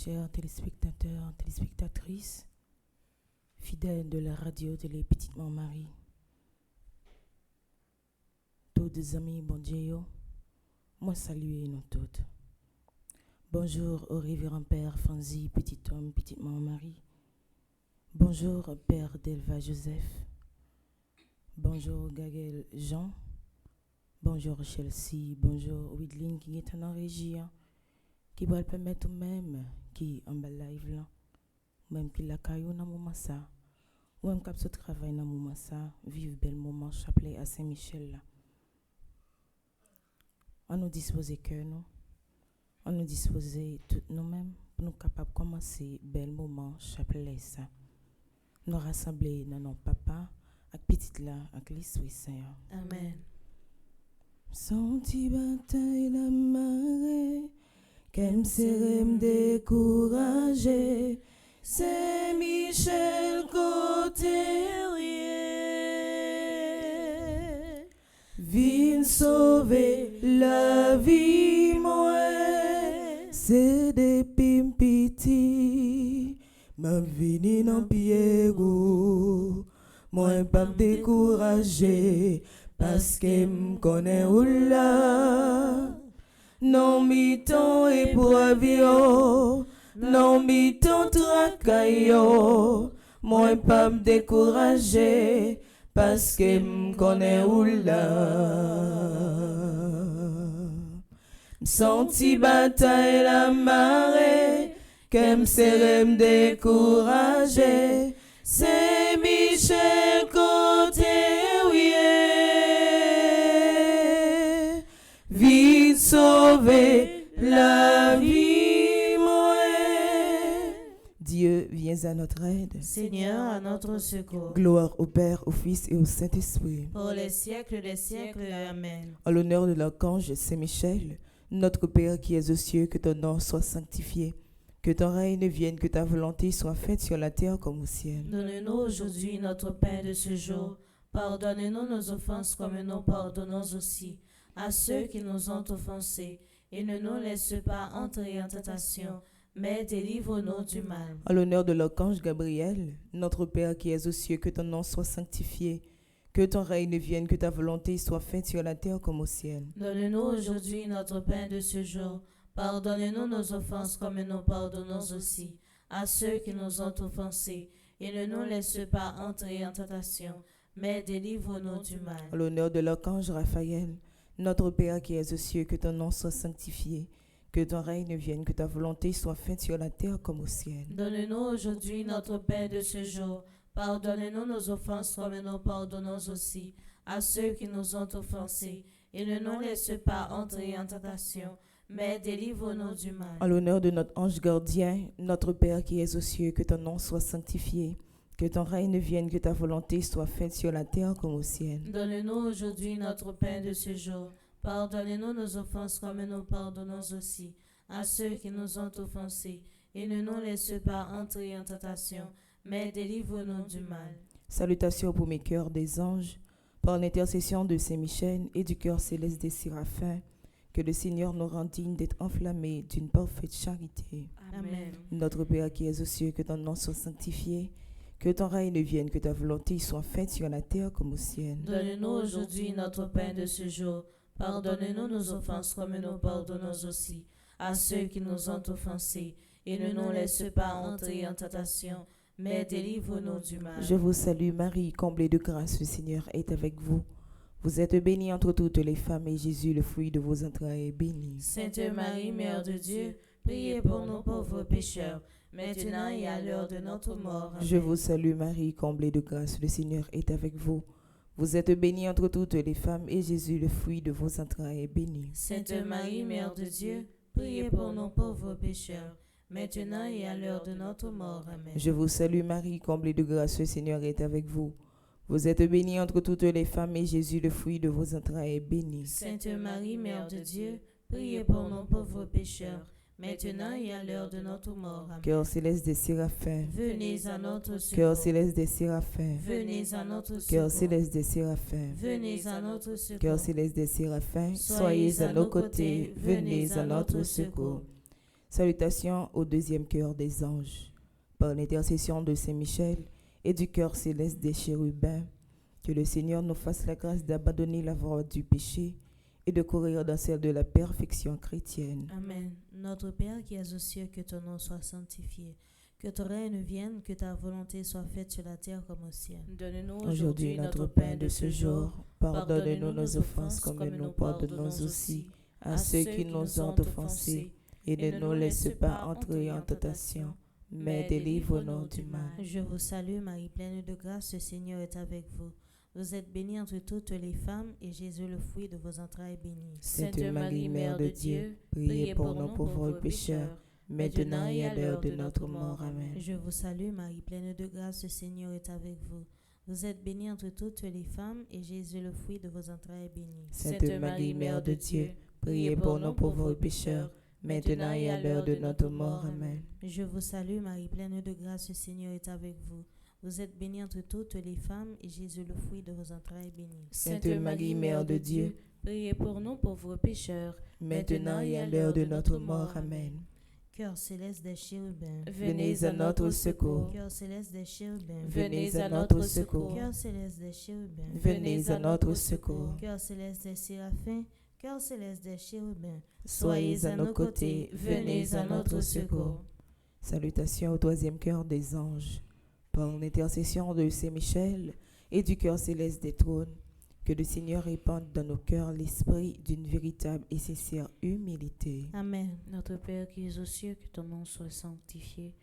Chers téléspectateurs, téléspectatrices, fidèles de la radio de les Petites Marie, tous des amis, bon Dieu, moi saluer nous toutes. Bonjour au révérend Père Franzi, petit homme, petite Marie. Bonjour Père Delva Joseph. Bonjour Gagel Jean. Bonjour Chelsea. Bonjour Widline qui est en régie, qui va le permettre même qui en bas live là, même qui la caillou dans moment ça, ou même qui travaille dans moment ça, vive bel moment chapelet à Saint-Michel là. On nous dispose que nous, on nous dispose tout nous-mêmes pour nous capables de commencer bel moment chapelet ça. Nous rassembler dans nos papa, avec petite là, avec l'Esprit Saint. Amen. Senti bataille la marée, qu'aime serem découragé, c'est Michel Cotérier. Viens sauver la vie, moi, c'est des pimpiti, m'a vini dans piego, moi pas me décourager, parce que m'connais ou là. Non mi-temps et pour avion, non mi-temps tracaillot, moi pas me décourager, parce que m'connais où là. M'senti bataille la marée, qu'aime serre m'décourager, c'est Michel Cotérier. Vite sauver la vie, moi. Dieu, viens à notre aide. Seigneur, à notre secours. Gloire au Père, au Fils et au Saint-Esprit. Pour les siècles des siècles. Amen. En l'honneur de l'archange Saint-Michel, notre Père qui es aux cieux, que ton nom soit sanctifié. Que ton règne vienne, que ta volonté soit faite sur la terre comme au ciel. Donne-nous aujourd'hui notre pain de ce jour. Pardonne-nous nos offenses comme nous pardonnons aussi à ceux qui nous ont offensés. Et ne nous laisse pas entrer en tentation, mais délivre-nous du mal. En l'honneur de l'archange Gabriel, notre Père qui es aux cieux, que ton nom soit sanctifié. Que ton règne vienne, que ta volonté soit faite sur la terre comme au ciel. Donne-nous aujourd'hui notre pain de ce jour. Pardonne-nous nos offenses comme nous pardonnons aussi à ceux qui nous ont offensés. Et ne nous laisse pas entrer en tentation, mais délivre-nous du mal. En l'honneur de l'archange Raphaël, notre Père qui es aux cieux, que ton nom soit sanctifié. Que ton règne vienne, que ta volonté soit faite sur la terre comme au ciel. Donne-nous aujourd'hui notre pain de ce jour. Pardonne-nous nos offenses comme nous pardonnons aussi à ceux qui nous ont offensés. Et ne nous laisse pas entrer en tentation, mais délivre-nous du mal. En l'honneur de notre ange gardien, notre Père qui es aux cieux, que ton nom soit sanctifié. Que ton règne vienne, que ta volonté soit faite sur la terre comme au ciel. Donne-nous aujourd'hui notre pain de ce jour. Pardonne-nous nos offenses comme nous pardonnons aussi à ceux qui nous ont offensés. Et ne nous laisse pas entrer en tentation, mais délivre-nous du mal. Salutations pour mes cœurs des anges, par l'intercession de Saint-Michel et du cœur céleste des séraphins, que le Seigneur nous rende dignes d'être enflammés d'une parfaite charité. Amen. Notre Père qui es aux cieux, que ton nom soit sanctifié, que ton règne vienne, que ta volonté soit faite sur la terre comme au ciel. Donne-nous aujourd'hui notre pain de ce jour. Pardonne-nous nos offenses comme nous pardonnons aussi à ceux qui nous ont offensés. Et ne nous laisse pas entrer en tentation, mais délivre-nous du mal. Je vous salue Marie, comblée de grâce, le Seigneur est avec vous. Vous êtes bénie entre toutes les femmes et Jésus, le fruit de vos entrailles, est béni. Sainte Marie, Mère de Dieu, priez pour nous pauvres pécheurs, maintenant et à l'heure de notre mort. Amen. Je vous salue Marie, comblée de grâce, le Seigneur est avec vous. Vous êtes bénie entre toutes les femmes et Jésus, le fruit de vos entrailles, est béni. Sainte Marie, Mère de Dieu, priez pour nous pauvres pécheurs, maintenant et à l'heure de notre mort. Amen. Je vous salue Marie, comblée de grâce, le Seigneur est avec vous. Vous êtes bénie entre toutes les femmes et Jésus, le fruit de vos entrailles, est béni. Sainte Marie, Mère de Dieu, priez pour nous pauvres pécheurs, maintenant et à l'heure de notre mort. Amen. Cœur céleste des séraphins, Venez à notre cœur secours. céleste des séraphins, Venez à notre cœur secours. céleste des séraphins, Venez à notre secours. cœur céleste des séraphins, soyez à nos côtés, venez à notre secours. Salutations au deuxième cœur des anges. Par l'intercession de Saint-Michel et du cœur céleste des chérubins, que le Seigneur nous fasse la grâce d'abandonner la voie du péché et de courir dans celle de la perfection chrétienne. Amen. Notre Père qui es aux cieux, que ton nom soit sanctifié. Que ton règne vienne, que ta volonté soit faite sur la terre comme au ciel. Donne-nous Aujourd'hui notre pain de ce jour. Pardonne-nous nos offenses comme nous pardonnons aussi à ceux qui nous ont offensés. Et ne nous laisse pas entrer en tentation, mais délivre-nous du mal. Je vous salue Marie, pleine de grâce, le Seigneur est avec vous. Vous êtes bénie entre toutes les femmes, et Jésus, le fruit de vos entrailles, est béni. Sainte Marie, Mère de Dieu, priez pour nous pauvres pécheurs, maintenant et à l'heure de notre mort. Amen. Je vous salue Marie, pleine de grâce, le Seigneur est avec vous. Vous êtes bénie entre toutes les femmes, et Jésus, le fruit de vos entrailles, est béni. Sainte Marie, Mère de Dieu, priez pour nous pauvres pécheurs, maintenant et à l'heure de notre mort. Amen. Je vous salue Marie, pleine de grâce, le Seigneur est avec vous. Vous êtes bénie entre toutes les femmes, et Jésus, le fruit de vos entrailles, est béni. Sainte Marie, Mère de Dieu, priez pour nous pauvres pécheurs, maintenant et à l'heure de notre mort. Amen. Cœur céleste des chérubins, Venez à notre secours. cœur céleste des chérubins, Venez à notre secours. cœur céleste des chérubins, Venez à notre secours. cœur céleste des séraphins, cœur céleste des chérubins, Soyez à nos côtés, venez à notre secours. Salutations au troisième cœur des anges. Par l'intercession de Saint-Michel et du cœur céleste des trônes, que le Seigneur répande dans nos cœurs l'esprit d'une véritable et sincère humilité. Amen. Notre Père qui es aux cieux, que ton nom soit sanctifié,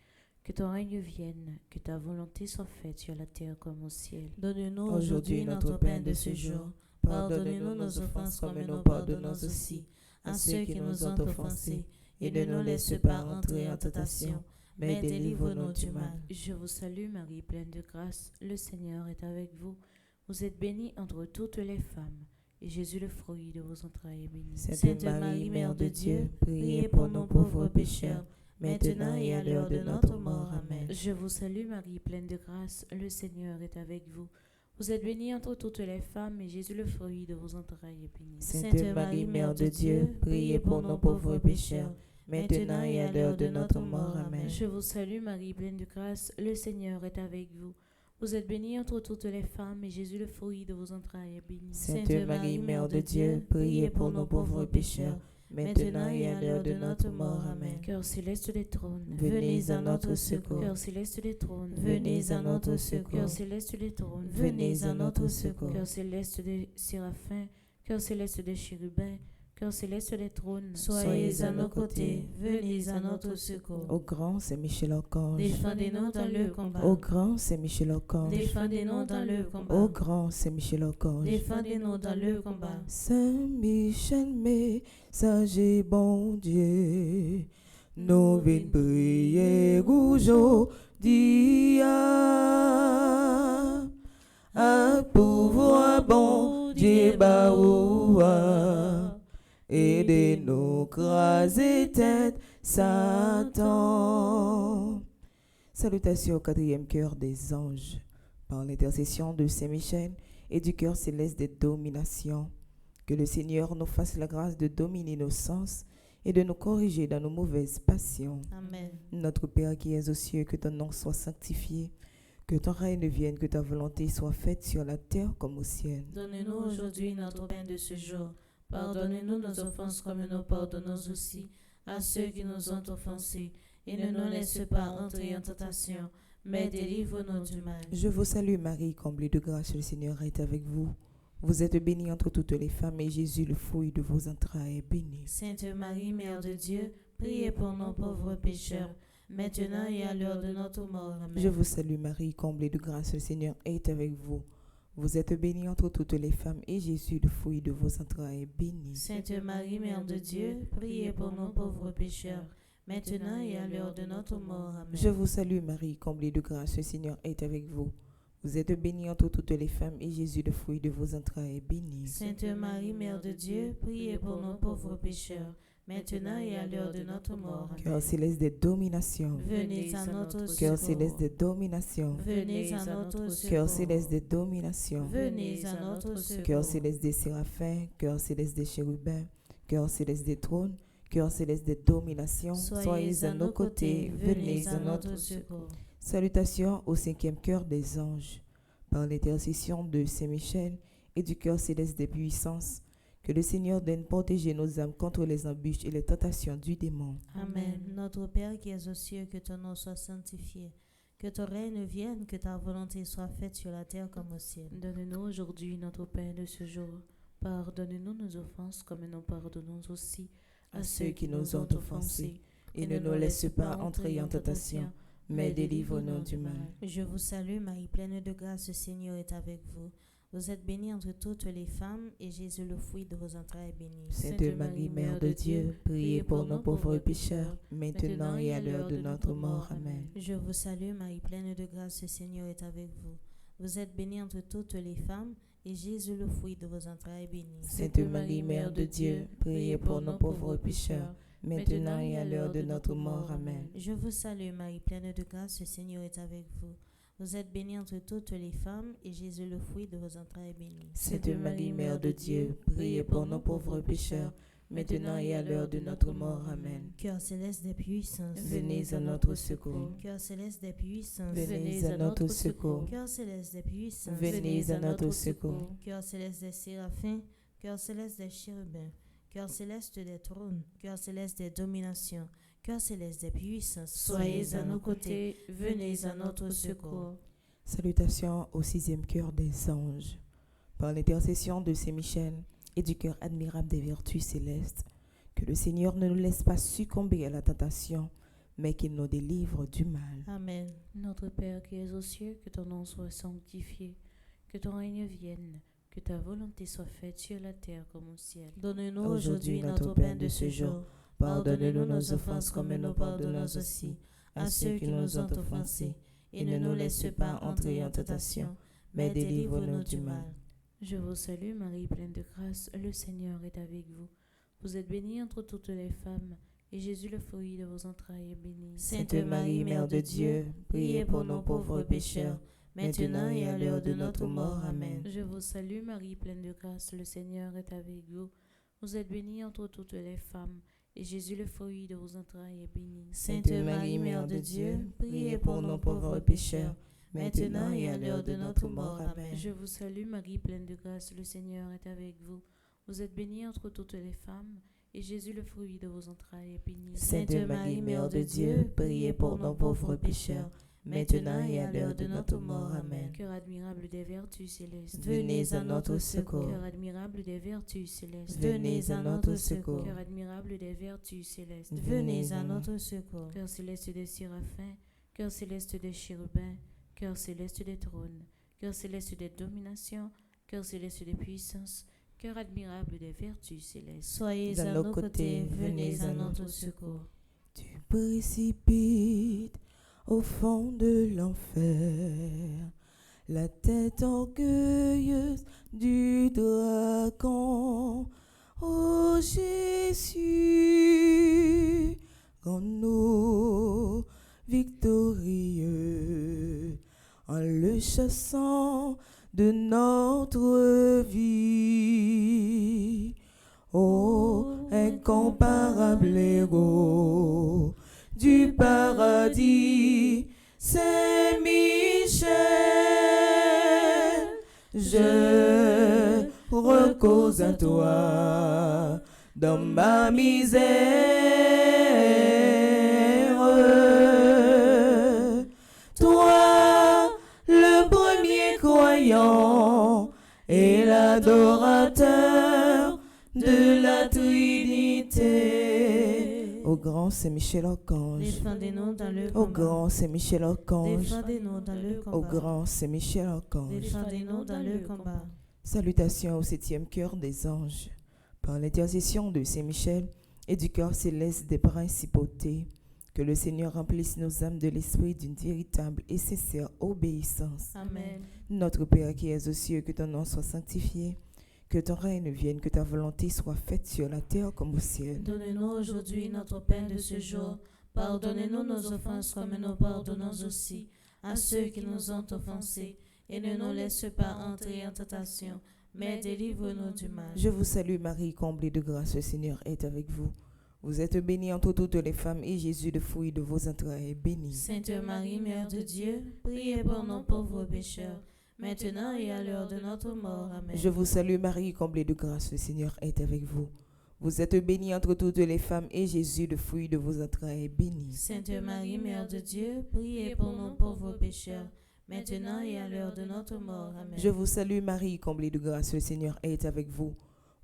que ton règne vienne, que ta volonté soit faite sur la terre comme au ciel. Donne-nous Aujourd'hui notre pain de ce jour. Pardonne-nous nos offenses comme nous pardonnons aussi à ceux qui nous ont offensés, et ne nous laisse pas entrer en tentation, mais délivre-nous du mal. Je vous salue Marie, pleine de grâce, le Seigneur est avec vous. Vous êtes bénie entre toutes les femmes, et Jésus, le fruit de vos entrailles, est béni. Sainte Marie, Mère de Dieu, priez pour nous pauvres pécheurs, maintenant et à l'heure de notre mort. Amen. Je vous salue Marie, pleine de grâce, le Seigneur est avec vous. Vous êtes bénie entre toutes les femmes, et Jésus, le fruit de vos entrailles, est béni. Sainte Marie, Mère de Dieu, priez pour nous pauvres pécheurs, maintenant et à l'heure de notre mort. Amen. Je vous salue Marie, pleine de grâce, le Seigneur est avec vous. Vous êtes bénie entre toutes les femmes, et Jésus, le fruit de vos entrailles, est béni. Sainte Marie, Mère de Dieu, priez pour nos pauvres pécheurs, maintenant et à l'heure de notre mort. Amen. Cœur céleste des trônes, Venez à notre secours. Cœur céleste des trônes, Venez à notre secours. Cœur céleste des trônes, Venez à notre secours. Cœur céleste des séraphins, cœur céleste des chérubins, cœur céleste des trônes, Soyez à nos côtés, venez à notre secours. Au grand Saint-Michel Archange, Défendez-nous dans le combat. au grand Saint-Michel Archange, Défendez-nous dans le combat. au grand Saint-Michel Archange, Défendez-nous dans le combat. Saint-Michel, messager bon Dieu, nous venons prier aujourd'hui à pouvoir bon Dieu baoua, aidez-nous craser tête Satan. Salutations au quatrième cœur des anges, par l'intercession de Saint-Michel et du cœur céleste des dominations. Que le Seigneur nous fasse la grâce de dominer nos sens et de nous corriger dans nos mauvaises passions. Amen. Notre Père qui es aux cieux, que ton nom soit sanctifié, que ton règne vienne, que ta volonté soit faite sur la terre comme au ciel. Donne-nous aujourd'hui notre pain de ce jour. Pardonne-nous nos offenses comme nous pardonnons aussi à ceux qui nous ont offensés. Et ne nous laisse pas entrer en tentation, mais délivre-nous du mal. Je vous salue Marie, comblée de grâce, le Seigneur est avec vous. Vous êtes bénie entre toutes les femmes, et Jésus, le fruit de vos entrailles, est béni. Sainte Marie, Mère de Dieu, priez pour nos pauvres pécheurs, maintenant et à l'heure de notre mort. Amen. Je vous salue Marie, comblée de grâce, le Seigneur est avec vous. Vous êtes bénie entre toutes les femmes, et Jésus, le fruit de vos entrailles, est béni. Sainte Marie, Mère de Dieu, priez pour nos pauvres pécheurs, maintenant et à l'heure de notre mort. Amen. Je vous salue Marie, comblée de grâce, le Seigneur est avec vous. Vous êtes bénie entre toutes les femmes, et Jésus, le fruit de vos entrailles, est béni. Sainte Marie, Mère de Dieu, priez pour nos pauvres pécheurs, maintenant et à l'heure de notre mort. Amen. Cœur céleste des dominations. Venez à notre Cœur secours. céleste des dominations. Venez à notre secours. Cœur céleste des dominations. Venez à notre secours. Cœur céleste des séraphins, cœur céleste des chérubins, cœur céleste des trônes, Cœur céleste des dominations, Soyez à nos côtés, venez à notre secours. Salutations au cinquième cœur des anges. Par l'intercession de Saint-Michel et du cœur céleste des puissances, que le Seigneur daigne protéger nos âmes contre les embûches et les tentations du démon. Amen. Notre Père qui es aux cieux, que ton nom soit sanctifié. Que ton règne vienne, que ta volonté soit faite sur la terre comme au ciel. Donne-nous aujourd'hui notre pain de ce jour. Pardonne-nous nos offenses comme nous pardonnons aussi à ceux qui nous ont offensés. Et ne nous laisse pas entrer en tentation, mais délivre-nous du mal. Je vous salue, Marie, pleine de grâce, le Seigneur est avec vous. Vous êtes bénie entre toutes les femmes, et Jésus, le fruit de vos entrailles, est béni. Sainte Marie, Mère de Dieu, priez pour nous pauvres pécheurs, maintenant et à l'heure de notre mort. Amen. Je vous salue, Marie, pleine de grâce, le Seigneur est avec vous. Vous êtes bénie entre toutes les femmes, et Jésus, le fruit de vos entrailles, est béni. Sainte Marie, Mère de Dieu, priez pour nous pauvres pécheurs, maintenant et à l'heure de notre mort. Amen. Je vous salue, Marie, pleine de grâce, le Seigneur est avec vous. Vous êtes bénie entre toutes les femmes, et Jésus, le fruit de vos entrailles, est béni. Sainte Marie, Mère de Dieu, priez pour nous pauvres pécheurs, maintenant et à l'heure de notre mort. Amen. Cœur céleste des puissances, Venez à notre secours. Cœur céleste des puissances, Venez à notre secours. Cœur céleste des puissances, Venez à notre secours. Cœur céleste des séraphins, cœur céleste des chérubins, cœur céleste des trônes, cœur céleste des dominations, cœur céleste des puissances, soyez à nos côtés, venez à notre secours. Salutations au sixième cœur des anges. Par l'intercession de Saint-Michel et du cœur admirable des vertus célestes, que le Seigneur ne nous laisse pas succomber à la tentation, mais qu'il nous délivre du mal. Amen. Notre Père qui es aux cieux, que ton nom soit sanctifié, que ton règne vienne, que ta volonté soit faite sur la terre comme au ciel. Donne-nous aujourd'hui notre pain de ce jour. Pardonne-nous nos offenses comme nous pardonnons aussi à ceux qui nous ont offensés. Et ne nous laisse pas entrer en tentation, mais délivre-nous du mal. Je vous salue Marie, pleine de grâce, le Seigneur est avec vous. Vous êtes bénie entre toutes les femmes, et Jésus, le fruit de vos entrailles, est béni. Sainte Marie, Mère de Dieu, priez pour nos pauvres pécheurs, maintenant et à l'heure de notre mort. Amen. Je vous salue Marie, pleine de grâce, le Seigneur est avec vous. Vous êtes bénie entre toutes les femmes, et Jésus, le fruit de vos entrailles, est béni. Sainte Marie, Mère de Dieu, priez pour nos pauvres pécheurs, maintenant et à l'heure de notre mort. Amen. Je vous salue Marie, pleine de grâce, le Seigneur est avec vous. Vous êtes bénie entre toutes les femmes, et Jésus, le fruit de vos entrailles, est béni. Sainte Marie, Mère de Dieu, priez pour nos pauvres pécheurs, maintenant et à l'heure de notre mort. Amen. Cœur admirable des vertus célestes, venez à notre secours. Cœur admirable des vertus célestes, venez à notre secours. Cœur admirable des vertus célestes, venez à notre secours. Cœur céleste des séraphins, cœur céleste des chérubins, cœur céleste des trônes, cœur céleste des dominations, cœur céleste des puissances, cœur admirable des vertus célestes. Soyez à nos côtés, venez à notre secours. Tu précipites au fond de l'enfer la tête orgueilleuse du dragon. Ô Jésus, rends-nous victorieux en le chassant de notre vie. Ô incomparable héros du paradis, Saint-Michel, je recours à toi dans ma misère. Toi, le premier croyant et l'adorateur de la Trinité. Au grand Saint-Michel Archange, Défendez-nous dans le au combat. grand Saint-Michel Archange, Défendez-nous dans le au combat. grand Saint-Michel Archange. Défendez-nous dans le combat. Salutations au septième cœur des anges. Par l'intercession de Saint-Michel et du cœur céleste des principautés, que le Seigneur remplisse nos âmes de l'esprit d'une véritable et sincère obéissance. Amen. Notre Père qui es aux cieux, que ton nom soit sanctifié, que ton règne vienne, que ta volonté soit faite sur la terre comme au ciel. Donne-nous aujourd'hui notre pain de ce jour. Pardonnez-nous nos offenses comme nous pardonnons aussi à ceux qui nous ont offensés. Et ne nous laisse pas entrer en tentation, mais délivre-nous du mal. Je vous salue Marie, comblée de grâce, le Seigneur est avec vous. Vous êtes bénie entre toutes les femmes, et Jésus, le fruit de vos entrailles, est béni. Sainte Marie, Mère de Dieu, priez pour nous pauvres pécheurs, maintenant et à l'heure de notre mort. Amen. Je vous salue Marie, comblée de grâce, le Seigneur est avec vous. Vous êtes bénie entre toutes les femmes, et Jésus, le fruit de vos entrailles, est béni. Sainte Marie, Mère de Dieu, priez pour nous pauvres pécheurs, maintenant et à l'heure de notre mort. Amen. Je vous salue Marie, comblée de grâce, le Seigneur est avec vous.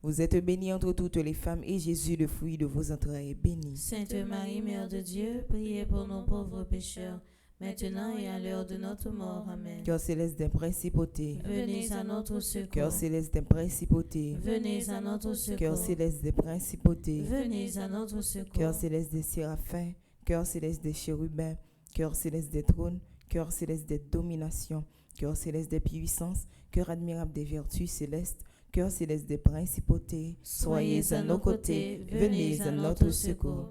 Vous êtes bénie entre toutes les femmes, et Jésus, le fruit de vos entrailles, est béni. Sainte Marie, Mère de Dieu, priez pour nous pauvres pécheurs, maintenant et à l'heure de notre mort. Amen. Cœur céleste des principautés, Venez à notre secours. cœur céleste des principautés, Venez à notre secours. cœur céleste des principautés, Venez à notre secours. cœur céleste des séraphins, cœur céleste des chérubins, cœur céleste des trônes, cœur céleste des dominations, cœur céleste des puissances, cœur admirable des vertus célestes, cœur céleste des principautés, soyez à nos côtés, venez à notre secours.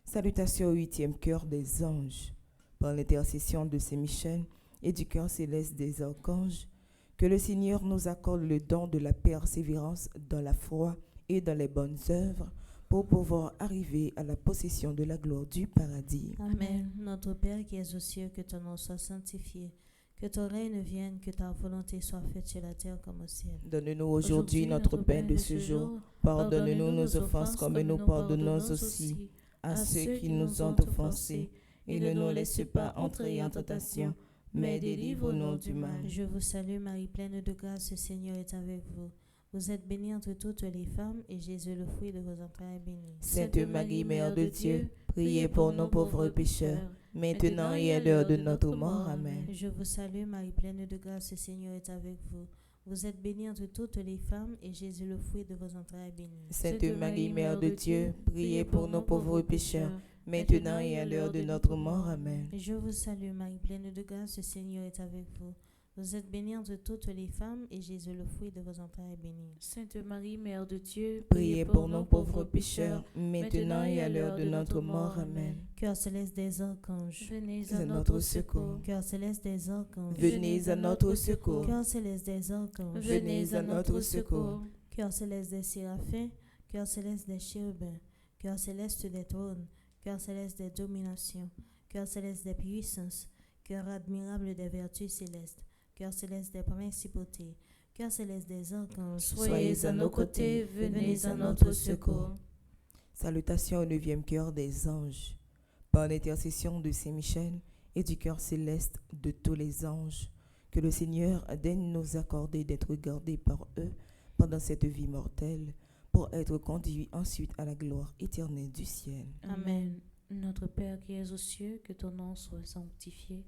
Salutations au 8e cœur des anges. Par l'intercession de Saint Michel et du cœur céleste des archanges, que le Seigneur nous accorde le don de la persévérance dans la foi et dans les bonnes œuvres pour pouvoir arriver à la possession de la gloire du paradis. Amen. Notre Père qui es aux cieux, que ton nom soit sanctifié, que ton règne vienne, que ta volonté soit faite sur la terre comme au ciel. Donne-nous aujourd'hui notre pain de ce jour. Pardonne-nous nos offenses comme nous pardonnons aussi à ceux qui nous ont offensés. Et ne nous laisse pas entrer en tentation, mais délivre-nous du mal. Je vous salue Marie, pleine de grâce, le Seigneur est avec vous. Vous êtes bénie entre toutes les femmes, et Jésus, le fruit de vos entrailles, est béni. Sainte Marie, Mère de Dieu, priez pour nos pauvres pécheurs, maintenant et à l'heure de notre mort. Amen. Je vous salue Marie, pleine de grâce, le Seigneur est avec vous. Vous êtes bénie entre toutes les femmes, et Jésus, le fruit de vos entrailles, est béni. Sainte Marie, Mère de Dieu, priez pour nos pauvres pécheurs, maintenant et à l'heure de notre mort. Amen. Je vous salue Marie, pleine de grâce, le Seigneur est avec vous. Vous êtes bénie entre toutes les femmes, et Jésus, le fruit de vos entrailles, est béni. Sainte Marie, Mère de Dieu, Priez pour nos pauvres pécheurs, maintenant et à l'heure de notre mort. Amen. Cœur céleste des archanges, venez à notre secours. cœur céleste des archanges, Venez à notre secours. cœur céleste des archanges, Venez à notre secours. cœur céleste des séraphins, cœur céleste des chérubins, cœur céleste des trônes, cœur céleste des dominations, cœur céleste des puissances, cœur admirable des vertus célestes, cœur céleste des principautés, cœur céleste des archanges, soyez à nos côtés, venez à notre secours. Salutations au 9e cœur des anges. Par l'intercession de Saint Michel et du cœur céleste de tous les anges, que le Seigneur daigne nous accorder d'être gardés par eux pendant cette vie mortelle, pour être conduits ensuite à la gloire éternelle du ciel. Amen. Notre Père qui es aux cieux, que ton nom soit sanctifié,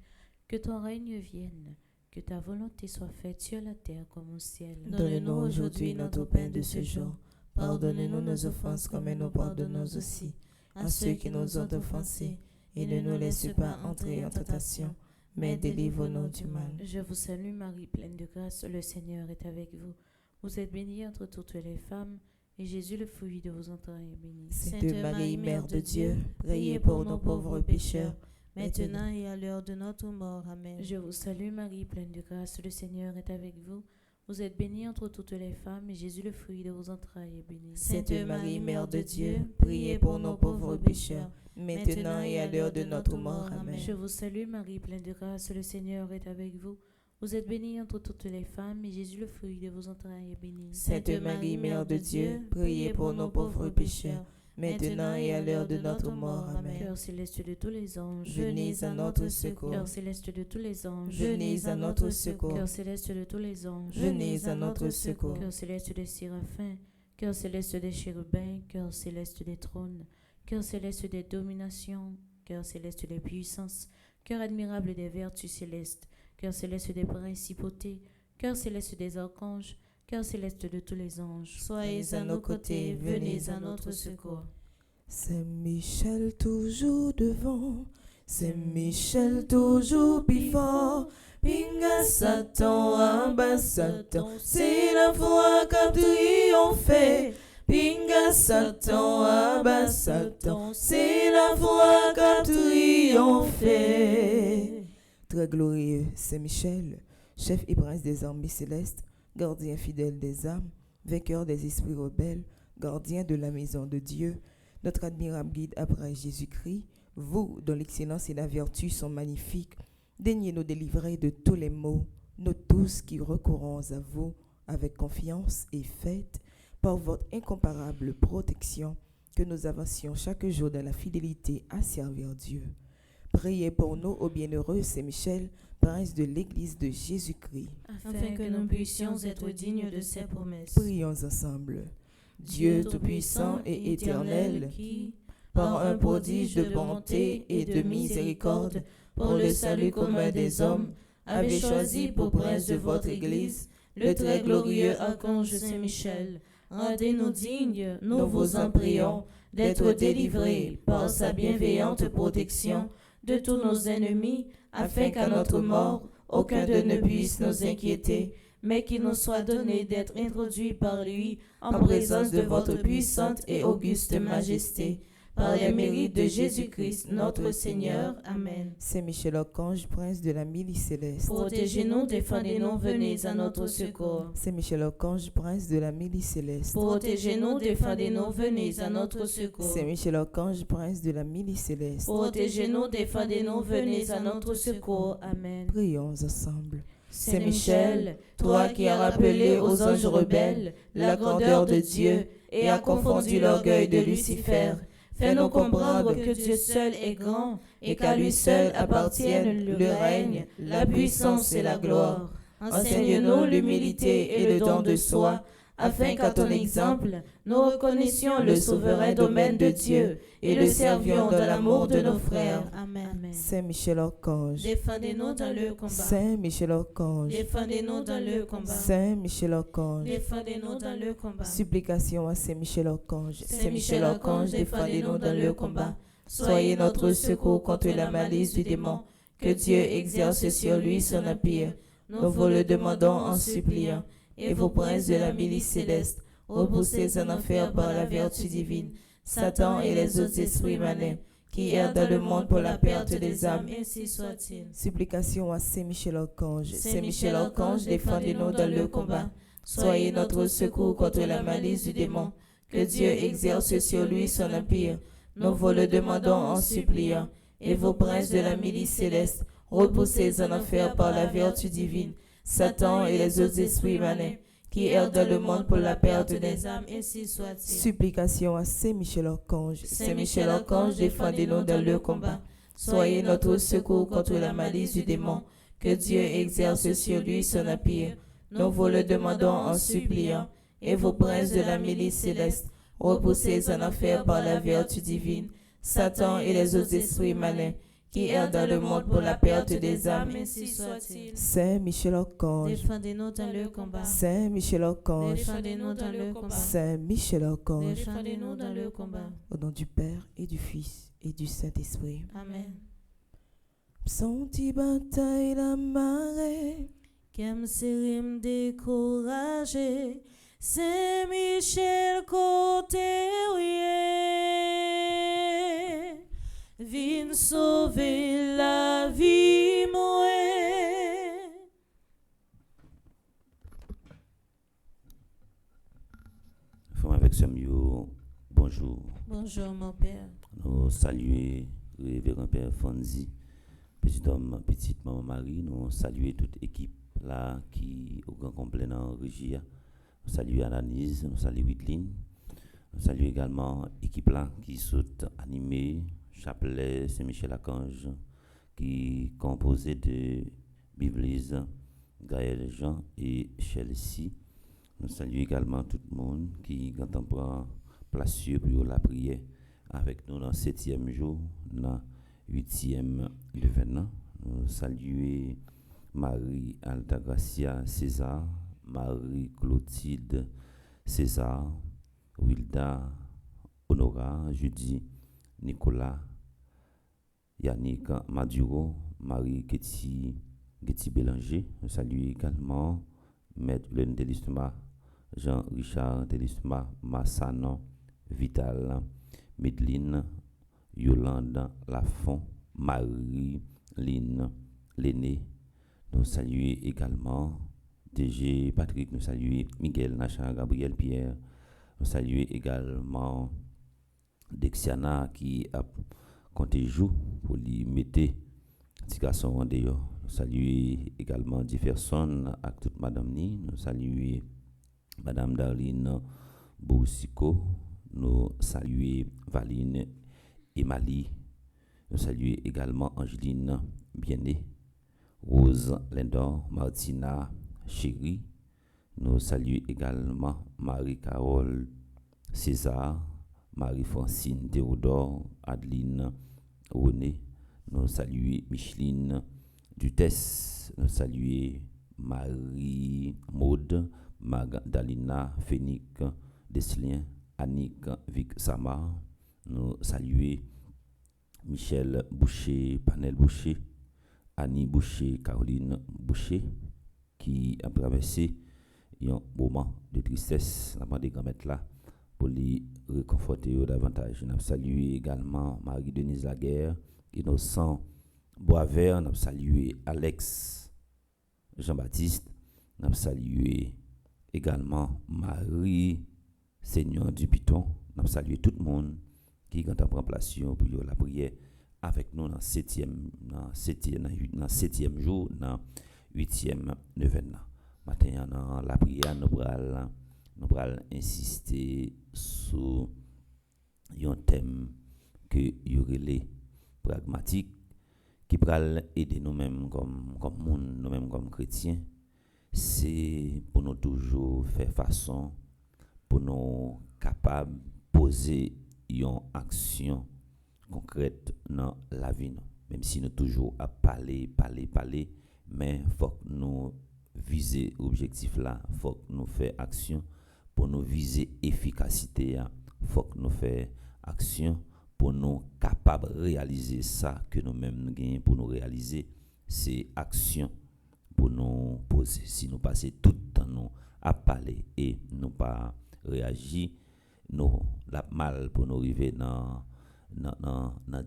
que ton règne vienne, que ta volonté soit faite sur la terre comme au ciel. Donne-nous aujourd'hui notre pain de ce jour. Pardonne-nous nos offenses comme nous pardonnons aussi à ceux qui nous ont offensés. Et ne nous laisse pas entrer en tentation, mais délivre-nous du mal. Je vous salue Marie, pleine de grâce, le Seigneur est avec vous. Vous êtes bénie entre toutes les femmes, et Jésus, le fruit de vos entrailles, est béni. Sainte Marie, Mère de Dieu, priez pour nos pauvres pécheurs, maintenant et à l'heure de notre mort. Amen. Je vous salue Marie, pleine de grâce, le Seigneur est avec vous. Vous êtes bénie entre toutes les femmes, et Jésus, le fruit de vos entrailles, est béni. Sainte Marie, Mère de Dieu, priez pour nos pauvres pécheurs, maintenant et à l'heure de notre mort. Amen. Je vous salue Marie, pleine de grâce, le Seigneur est avec vous. Vous êtes bénie entre toutes les femmes, et Jésus, le fruit de vos entrailles, est béni. Sainte Marie, Mère de Dieu, priez pour nos pauvres pécheurs, maintenant et à l'heure de notre mort. Amen. Cœur céleste de tous les anges, venez à notre secours. Cœur céleste de tous les anges, venez à notre secours. Cœur céleste de tous les anges, venez à notre secours. Cœur céleste des séraphins, cœur céleste des chérubins, cœur céleste des trônes, cœur céleste des dominations, cœur céleste des puissances, cœur admirable des vertus célestes, cœur céleste des principautés, cœur céleste des archanges, cœur céleste de tous les anges, soyez à nos côtés, venez à notre secours. Saint Michel toujours devant, Saint Michel toujours plus fort, pinga Satan, abat Satan, c'est la foi qu'a triomphé. Pinga Satan, abat Satan, c'est la foi qu'a triomphé. Très glorieux Saint Michel, chef et prince des armées célestes, gardien fidèle des âmes, vainqueur des esprits rebelles, gardien de la maison de Dieu, notre admirable guide après Jésus-Christ, vous, dont l'excellence et la vertu sont magnifiques, daignez nous délivrer de tous les maux, nous tous qui recourons à vous avec confiance et faites, par votre incomparable protection, que nous avancions chaque jour dans la fidélité à servir Dieu. Priez pour nous, ô bienheureux Saint Michel, prince de l'Église de Jésus-Christ, afin que nous puissions être dignes de ses promesses. Prions ensemble. Dieu Tout-Puissant et Éternel, qui, par un prodige de bonté et de miséricorde, pour le salut commun des hommes, avez choisi pour prince de votre Église le très glorieux archange Saint-Michel. Rendez-nous dignes, nous vous en prions, d'être délivrés par sa bienveillante protection de tous nos ennemis, afin qu'à notre mort, aucun d'eux ne puisse nous inquiéter, mais qu'il nous soit donné d'être introduits par lui en présence de votre puissante et auguste majesté. Par les mérites de Jésus-Christ, notre Seigneur. Amen. Saint Michel Archange, prince de la milice céleste. Protégez-nous, défendez-nous, venez à notre secours. Saint Michel Archange, prince de la milice céleste. Protégez-nous, défendez-nous, venez à notre secours. Saint Michel Archange, prince de la milice céleste. Protégez-nous, défendez-nous, venez à notre secours. Amen. Prions ensemble. Saint Michel, toi qui as rappelé aux anges rebelles la grandeur de Dieu et as confondu l'orgueil de Lucifer, fais-nous comprendre que Dieu seul est grand et qu'à lui seul appartiennent le règne, la puissance et la gloire. Enseigne-nous l'humilité et le don de soi, afin qu'à ton exemple, nous reconnaissions le souverain domaine de Dieu et le servions dans l'amour de nos frères. Amen. Saint Michel Archange, Défendez-nous dans le combat. Saint Michel Archange, Défendez-nous dans le combat. Saint Michel Archange, Défendez-nous dans le combat. supplication à Saint Michel Archange. Saint Michel Archange, défendez-nous dans le combat. Soyez notre secours contre la malice du démon. Que Dieu exerce sur lui son empire. Nous vous le demandons en suppliant. Et vous, princes de la milice céleste, repoussez en enfer par la vertu divine Satan et les autres esprits malins qui errent dans le monde pour la perte des âmes. Ainsi soit-il. Supplication à Saint Michel Archange. Saint Michel Archange, défendez-nous dans le combat. Soyez notre secours contre la malice du démon. Que Dieu exerce sur lui son empire. Nous vous le demandons en suppliant. Et vous, princes de la milice céleste, repoussez en enfer par la vertu divine Satan et les autres esprits malins qui errent dans le monde pour la perte des âmes. Ainsi soit-il. Supplication à Saint Michel Archange. Saint Michel Archange, défendez-nous dans le combat. Soyez notre secours contre la malice du démon. Que Dieu exerce sur lui son empire. Nous vous le demandons en suppliant. Et vous, princes de la milice céleste, repoussez en enfer par la vertu divine Satan et les autres esprits malins qui errent dans le monde pour la perte des âmes. Ainsi soit-il. Saint Michel Archange. Défendez-nous dans le combat. Saint Michel Archange. Défendez-nous dans le combat. Saint Michel Archange. Défendez-nous dans le combat. Au nom du Père et du Fils et du Saint-Esprit. Amen. Senti bataille la marée. Qu'aime sérim découragé. Saint Michel côté viens sauver la vie moi. Frère avec Samuel, bonjour. Bonjour mon père. Nous saluons le révérend Père Fonzi, petit homme, petite maman Marie. Nous saluons toute équipe là qui au grand complet dans Régia. Nous saluons Ananise, nous saluons Whitline. Nous saluons également l'équipe là qui sont animée. Chapelet Saint-Michel Archange, qui est composé de Biblise, Gaël Jean et Chelsea. Nous saluons également tout le monde qui prend place pour la prière avec nous dans le 7e jour, dans le 8e levenement. Nous saluons Marie Altagracia César, Marie Clotilde César, Wilda Honora, Judy Nicolas, Yannick Maduro, Marie Getty Bélanger. Nous saluons également Maître Len Delisma, Jean-Richard Delisma, Massanon, Vital, Medline, Yolande Lafont, Marie-Line Lenné. Nous saluons également DG Patrick, nous saluons Miguel Nachan, Gabriel Pierre. Nous saluons également Dexiana qui a compté jour pour lui mettre petit garçon en dehors. Nous saluons également Jefferson à toute madame ni. Nous saluons madame Darlene Boussico. Nous saluons Valine Emali. Nous saluons également Angeline Bien-Née, Rose Lindor, Martina Chéri. Nous saluons également Marie-Carole César, Marie-Francine Théodore, Adeline René. Nous saluons Micheline Dutesse. Nous saluons Marie-Maude, Magdalena Fénique Deslien, Annick Vic Samar. Nous saluons Michel Boucher, Panel Boucher, Annie Boucher, Caroline Boucher, qui a traversé un moment de tristesse, la des grands-mères là, pour les réconforter davantage. Nous saluons également Marie-Denise Laguerre, Innocent Boisvert, nous saluons Alex Jean-Baptiste, nous saluons également Marie Seigneur Dupiton, nous saluons tout le monde qui est en place pour la prière avec nous dans le 7e jour, dans le 8e neuvaine. Maintenant, dans la prière, nous allons insister sur un thème que y aurait les pragmatiques qui va aider nous-mêmes comme monde, nous-mêmes comme chrétiens. C'est pour nous toujours faire façon, pour nous capables de poser une action concrète dans la vie. Même si nous toujours à parler, mais il faut que nous viser l'objectif là, il faut que nous fassions action pour nous viser efficacité, il faut que nous fassions action pour nous capables de réaliser ça que nous-mêmes nous gagnons pour nous réaliser, c'est action pour nous poser. Si nous passons tout le temps nous à parler et nous pas réagir, nous la mal pour nous arriver dans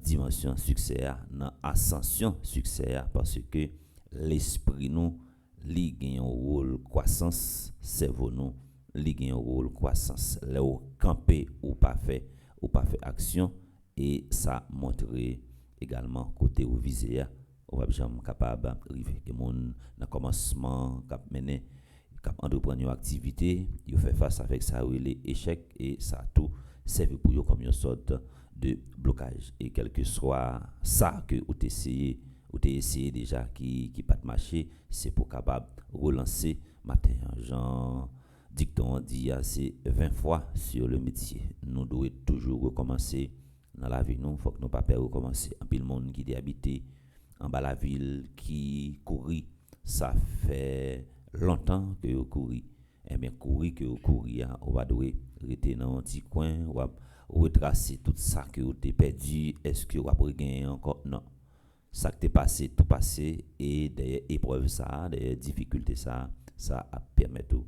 dimension succès, dans ascension succès, parce que l'esprit nous li gagne un rôle croissance, cerveau nous li gagne un rôle croissance. Là où camper ou pas fait action, et ça montrer également côté où viser, on va jamais capable d'arriver. Que mon dans commencement cap mener cap entreprendre une activité, il fait face avec ça ou les échecs, et ça tout servi pour eux comme une sorte de blocage. Et quel que soit ça que vous essayé déjà qui pas de marcher, c'est pour capable relancer matin. Jean Dicton dit assez 20 fois sur le métier. Nous devons toujours recommencer dans la vie. Nous faut que nous pas peur recommencer. En pile monde qui est habité en bas la ville qui courit, ça fait longtemps que vous courez. Eh bien courir que vous courez, on va devoir rester dans un petit coin, on va retracer tout ça que vous avez perdu. Est-ce que vous avez regagné encore? Non. Ça qui est passé, tout passé, et des épreuves, des difficultés, ça a permis de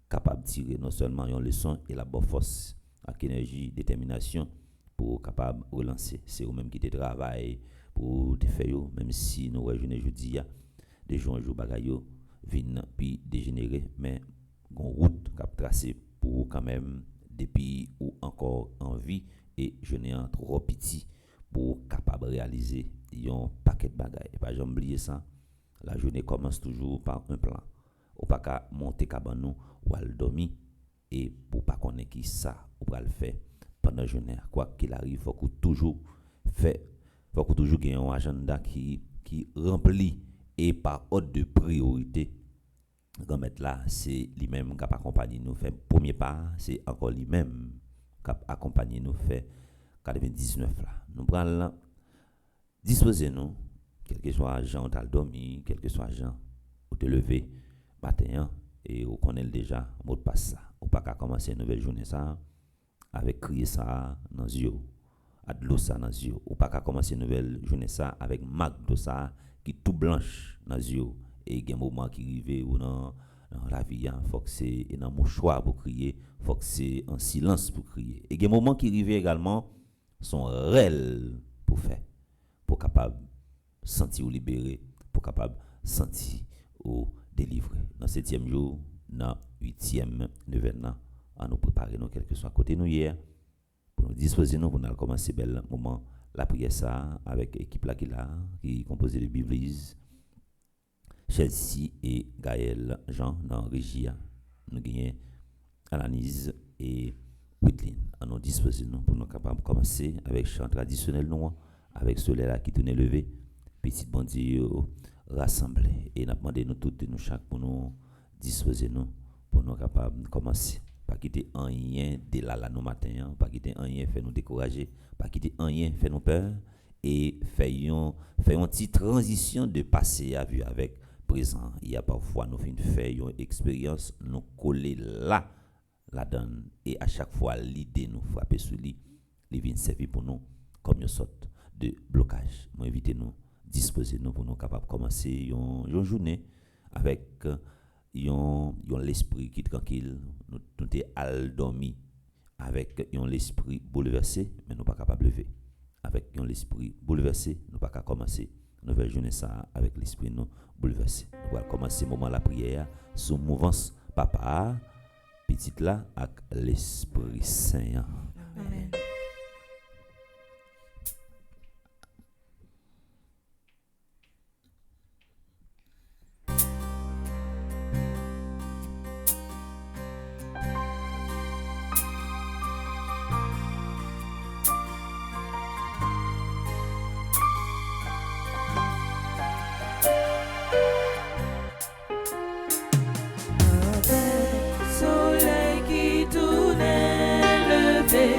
capable de tirer non seulement une leçon et la bonne force, avec énergie, détermination, pour capable de relancer. C'est vous-même qui travaillez pour te faire, même si nous rejoignons jeudi, des jours bagaille viennent puis dégénérer, mais une route cap tracée pour quand même depuis ou encore en vie, et je n'ai un trop petit pour capable réaliser un paquet de bagailles. Et pas jamais oublier ça. La journée commence toujours par un plan. Ou pas qu'à monter cabanon ou à le dormir, et pour pas connaître qui ça ou pas le faire pendant la journée. Quoi qu'il arrive, faut que toujours gagner un agenda qui remplit et par ordre de priorité. Comme mettre là, c'est lui-même qui accompagne nous fait premier pas, c'est encore lui-même qui accompagne nous fait 99 là. Nous prenons disposez nous, quel que soit Jean ou dormi, quel que soit Jean ou te lever matin et on connaît déjà mot de passe ça. Ou pas qu'à commencer une nouvelle journée ça avec crier ça dans les yeux, à de l'eau ça dans les yeux. Ou pas qu'à commencer une nouvelle journée ça avec mag de ça qui tout blanche dans les yeux. Et il y a un moment qui arrive ou dans la vie, il faut que c'est dans mon choix pour crier, il faut que c'est en silence pour crier. Et il y a un moment qui arrive également, sont réels pour faire, pour capable sentir ou libérer, pour capable sentir ou délivrer. Dans le 7e jour, dans le 8e neuvaine, à nous préparer, nous, quel que soit côté nous hier, pour pour nous disposer nous pour nous commencer bel moment la prière ça avec l'équipe là qui est composée de Biblise, Chelsea et Gaël Jean dans Régia. Nous gagnons Alanis et Whitley. Nous disposer nous pour nous capables de commencer avec chant traditionnel nous avec soleil là qui tourne levé, petit bandit rassemblé et n'a demandé nous toutes nous chaque pour nous disposer nous pour nous capables de commencer. Pas quitter rien dès là nous matin, pas quitter rien fait nous décourager, pas quitter rien fait nous peur et faisons une petite transition de passé à vue avec présent. Il y a parfois nous faire une expérience nous coller là la donne et à chaque fois l'idée nous frapper sur lui, il vient servir pour nous comme une sorte de blocage. Moi inviter nous disposer nous pour nous capables commencer une journée avec l'esprit qui est tranquille, nous t'es al dormi avec l'esprit bouleversé, mais nous pas capable de lever. Avec l'esprit bouleversé, nous pas capable commencer. Nous allons journée ça avec l'esprit nous bouleversé. Nous allons commencer moment la prière sous mouvance papa petite là avec l'Esprit Saint. Amen. Soleil qui tournait levé,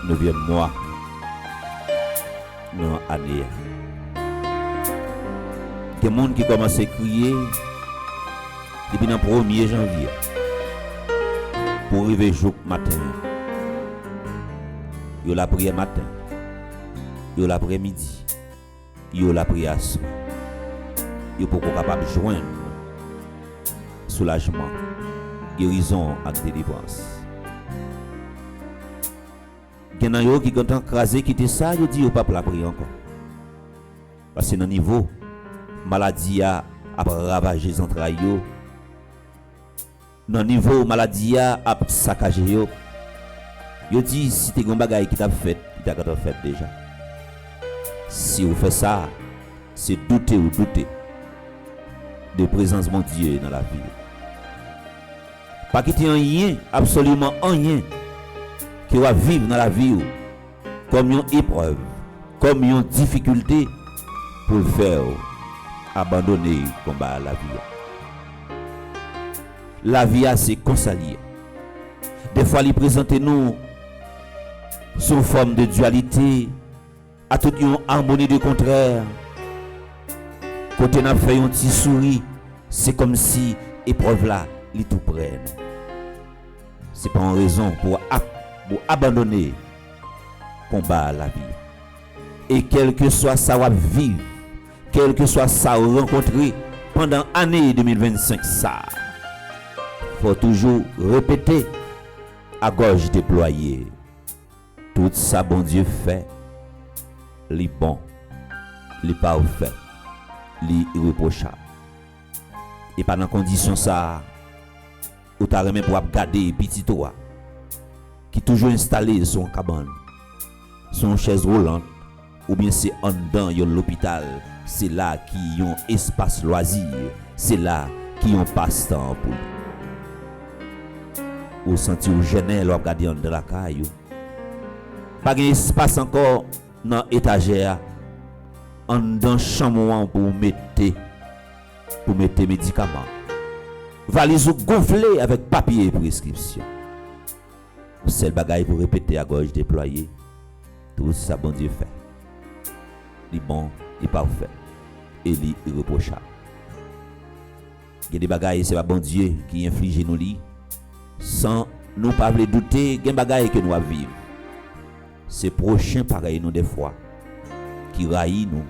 9e mois dans l'année. Il y a des gens qui commencent à crier depuis le 1er janvier pour arriver jour matin. Il y a la prière matin, il y a l'après-midi, il y a la prière soir. Il faut qu'on soit capable de joindre soulagement, guérison et délivrance. Il y a des gens qui ont écrasé, qui étaient ça, ils disent au peuple la prière encore. Parce que dans le niveau, maladie a ravagé les entrailles. Dans le niveau, maladie a saccagé. Ils disent si tu as un bagage qui t'a fait, il t'a fait déjà. Si vous faites ça, c'est douter ou douter de présence de Dieu dans la vie. Pas quitter rien, absolument rien, qui va vivre dans la vie comme une épreuve, comme une difficulté pour le faire abandonner le combat à la vie. La vie, c'est consalier. Des fois, il présente nous sous forme de dualité, à toute une harmonie de contraire. Quand on a fait un petit sourire, c'est comme si l'épreuve là, il tout prenne. C'est pas une raison pour abandonner le combat à la vie. Et quel que soit ça va vivre, quel que soit ça rencontrer pendant l'année 2025, ça, faut toujours répéter à gorge déployée. Tout ça, bon Dieu fait, les bons, les parfaits, les irréprochables. Et pas dans condition ça, ou t'as remis pour garder petit toi, qui toujours installé sur une cabane, sur une chaise roulante, ou bien c'est en dedans l'hôpital, c'est là qui ont espace loisir, c'est là qui ont passe-temps pour lui. Ou senti ou gêné, ou regarder en de la caille. Pas d'espace encore dans l'étagère, en dans chambre pour mettre médicaments. Valise gonflée avec papier et prescription. C'est le bagage pour répéter à gauche déployé. Tout ça, bon Dieu fait. Les bons, les parfaits et les irréprochables. Il y a des bagages, c'est pas bon Dieu qui inflige nos lits. Sans nous pas douter, il y a des bagages que nous avons vivre. C'est prochain pareil nous des fois. Qui raillent nous,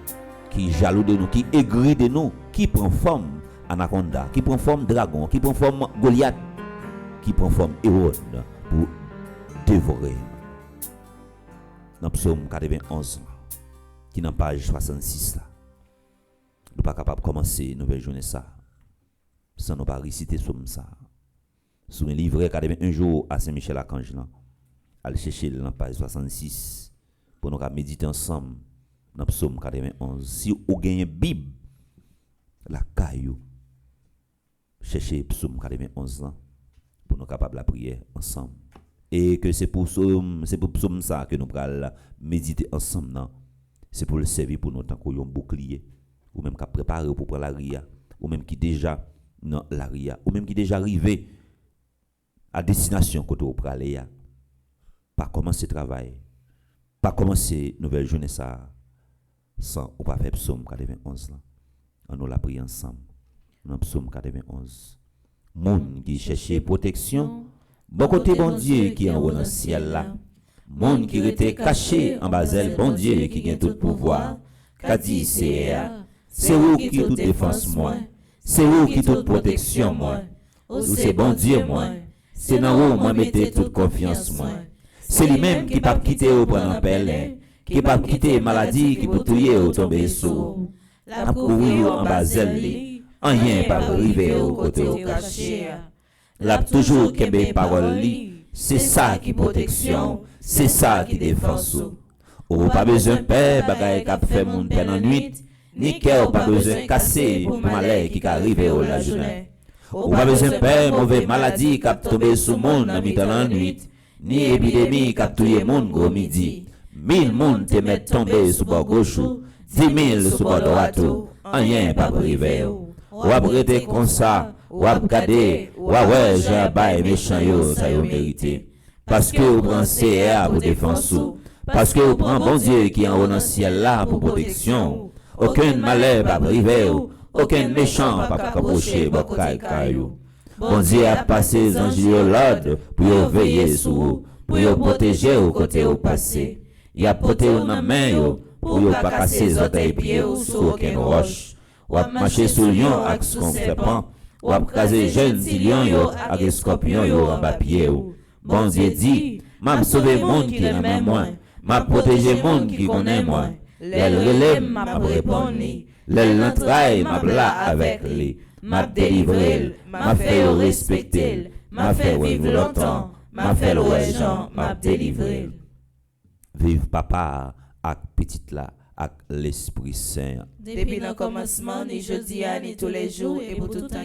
qui jaloux de nous, qui aigrit de nous, qui prend forme anaconda, qui prend forme dragon, qui prend forme Goliath, qui prend forme Hérode pour dévorer. Dans Psaume 91, qui est dans page 66 là. Nous ne sommes pas capables de commencer une nouvelle journée ça sans nous pas réciter Psaume ça. Sous un livret 81 jours à Saint-Michel-Archange là. Allez chercher dans page 66 pour nous méditer ensemble dans Psaume 91. Si vous avez une Bible, la caillou, cherchez Psaume 91 là, pour nous capables de la prière ensemble. Et que c'est pour Psaume ça que nous allons méditer ensemble. Non? C'est pour le servir pour nous tant qu'on un bouclier, ou même qui préparé pour prendre la ria, ou même qui déjà dans la ria, ou même qui déjà arrivé à destination côté au praléa. Pas commencer travail, pas commencer nouvelle journée ça sans ou pas faire Psaume 91 là. On nous la prie ensemble dans Psaume 91. Monde qui cherchait protection, bon côté bon Dieu qui est en haut dans le ciel là. Monde qui était caché en basel bon Dieu qui gagne tout pouvoir. Qu'a dit c'est vous qui toute défense moi. C'est vous qui toute protection moi. Ou c'est bon Dieu moi. C'est dans vous moi mettez toute confiance moi. C'est lui-même qui pas quitter au pendant pelle, qui pas quitter maladie qui peut tuer au tomber sous. La courir en basel li, rien pas arriver au côté au caché. La toujours kebe parole li, c'est ça qui protection, c'est ça qui défense. Ou pas besoin peur bagaille cap fait moun peine en nuit, ni cœur pas besoin casser pour malheur qui arrive au la journée. Ou pas besoin peur mauvais maladie cap tomber sous monde en mi-temps la nuit. Ni épidémie qui a tué le monde au midi. 1000 monde te mettent tomber sous bord gauche, 10 000 sous bord droite, rien pas privé. Ou après comme ça, ou regarder, ou ouais, j'ai bail méchant yo, ça yo mérité. parce que vous prenez CA pour défense, parce que vous prenez bon Dieu qui en haut dans le ciel là pour protection. Aucun malheur va priver, aucun méchant va pas approcher votre caillou. Bon Dieu a passé les anges de l'ordre pour veiller sur vous, pour vous protéger au côté au passé. Il a porté dans la main pour ne pas casser les autres pieds sur aucune roche. Ou a marché sur lion avec son serpent, ou a casé jeunes lions avec scorpions en bas pied. Bon Dieu dit, m'a sauvé le monde qui aime moi, m'a protégé le monde qui connaît moi. L'elle relève m'a répondu, l'elle l'entraille m'a plat avec lui, m'a délivré, m'a fait respecter, m'a fait vivre longtemps, m'a fait le gens, m'a délivré. Vive papa avec petite là, avec l'Esprit Saint. Depuis le commencement, ni jeudi, ni tous les jours, et pour tout temps.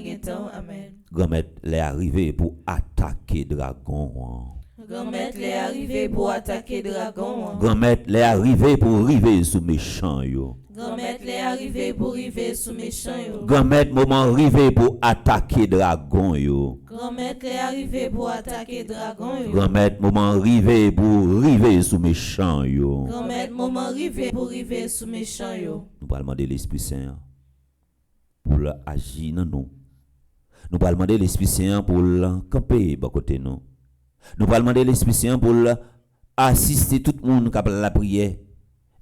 Amen. Grand-mère est arrivé pour attaquer dragon. Grand-mère est arrivé pour attaquer dragon. Grand-mère est arrivé pour river sous méchant yo. Grand-mère est arrivé pour river sous méchant yo. Grand-mère moment arrivé pour attaquer dragon yo. Grand-mère est arrivé pour attaquer dragon yo. Grand-mère moment arrivé pour river sous méchant yo. Grand-mère moment arrivé pour river sous méchant yo. Nous allons demander l'Esprit Saint pour agir dans nous. Nous allons demander l'Esprit Saint pour camper à côté de nous. Nous allons demander l'Esprit Saint pour assister tout le monde qui a la prière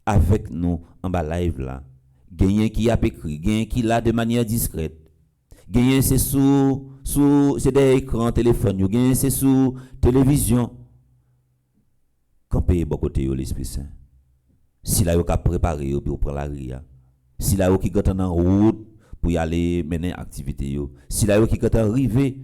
avec nous en bas live là. Gagner qui a écrit, gagner qui l'a de manière discrète. Gagner c'est c'est des écrans téléphone, gagner c'est sous télévision. Camper à côté de l'Esprit Saint. Si là vous avez préparé pour prendre la ria. Si là vous qui êtes en route pour y aller mener activité yo. Si là vous qui êtes arrivé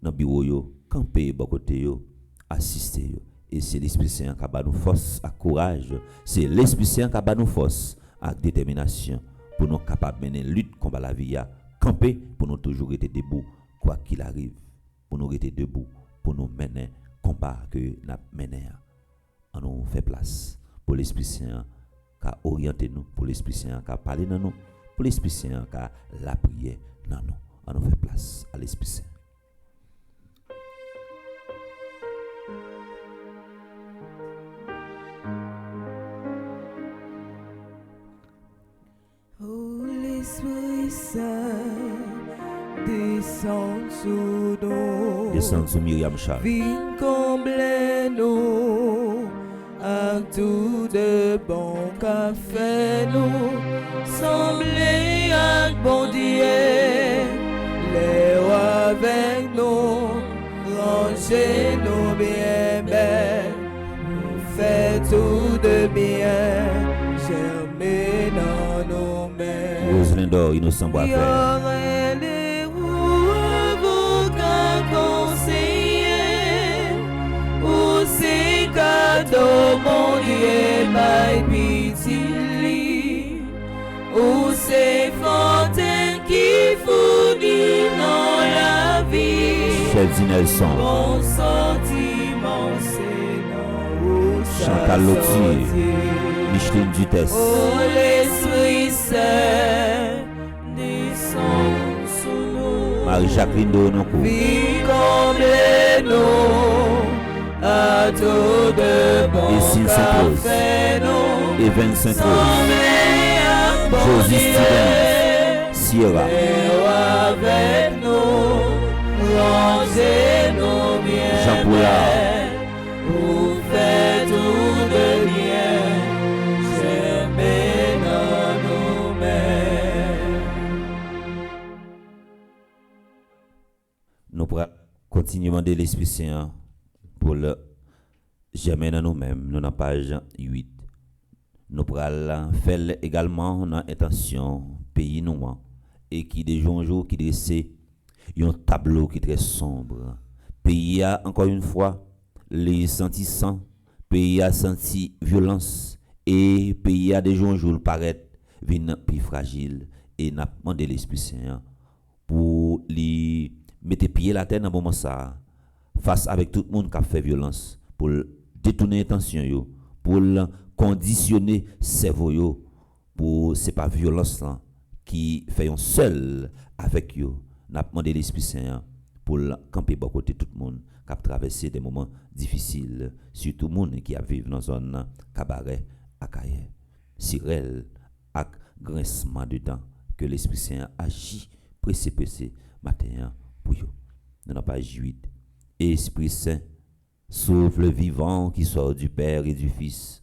dans bureau yo. Camper à côté yo, assister yo. Et c'est l'Esprit Saint qui a nous force, à courage. C'est l'Esprit Saint qui a nous force, à détermination pour nous capables de mener lutte contre la vie. Camper pour nous toujours être debout, quoi qu'il arrive. Pour nous rester debout, pour nous mener combat que nous menons. On nous fait place pour l'Esprit Saint qui a orienté nous, pour l'Esprit Saint qui a parlé dans nous, pour l'Esprit Saint qui a la prière dans nous. On nous fait place à l'Esprit Saint. L'Esprit Saint descend sous nous. Descend sous Myriam Charles. Viens combler nous avec tout de bon café nous. Sembler avec bon Dieu, les rois avec nous. Rangez nous bien belles, nous fait tout de bien. Germer dans nos mains. Roselyne d'or, innocent bois Il y faire. aurait les avocats conseillers, ou ces cadeaux, mon Dieu, by pitié, ou ces fontaines qui fournissent dans la vie. Chelsea Nelson. Bon sentiment, c'est là où ça Chantal Loti. sortit. Micheline Dutesse. Oh, l'Esprit Saint, descend sous nous. Marie-Jacqueline Donoco. Viens combler nous à tout de bon Essine café nous. Even Saint-Rose. Sembler à bon Josie Dieu, Steven. Sierra. et avec nous, rangez-nous bien Jean Poulard. belles, vous faites tout de bien, j'aime dans nos mains. Nous pourrons continuer à demander l'Esprit Saint pour le germer dans nous-mêmes, dans la page 8. Nous pourrons faire également dans l'intention pays nous et qui de jour en jour qui dresse un tableau qui est très sombre. Pays a encore une fois les sentissants, pays a senti violence et pays a de jour en jour paraît vin plus fragile et n'a demandé l'Esprit Saint pour lui mettre pied la terre dans moment ça face avec tout le monde qui a fait violence pour détourner l'attention yo, pour conditionner cerveau yo, pour c'est pas violence là qui fait un seul avec yo. N'a demandé l'Esprit Saint pour camper bon côté tout le monde qui a traversé des moments difficiles, surtout le monde qui a vécu dans une zone cabaret, à Kaye, Sirel, avec grincement de dents, que l'Esprit Saint agit, pressé, matin pour eux. Dans la page 8, Esprit Saint, souffle vivant qui sort du Père et du Fils.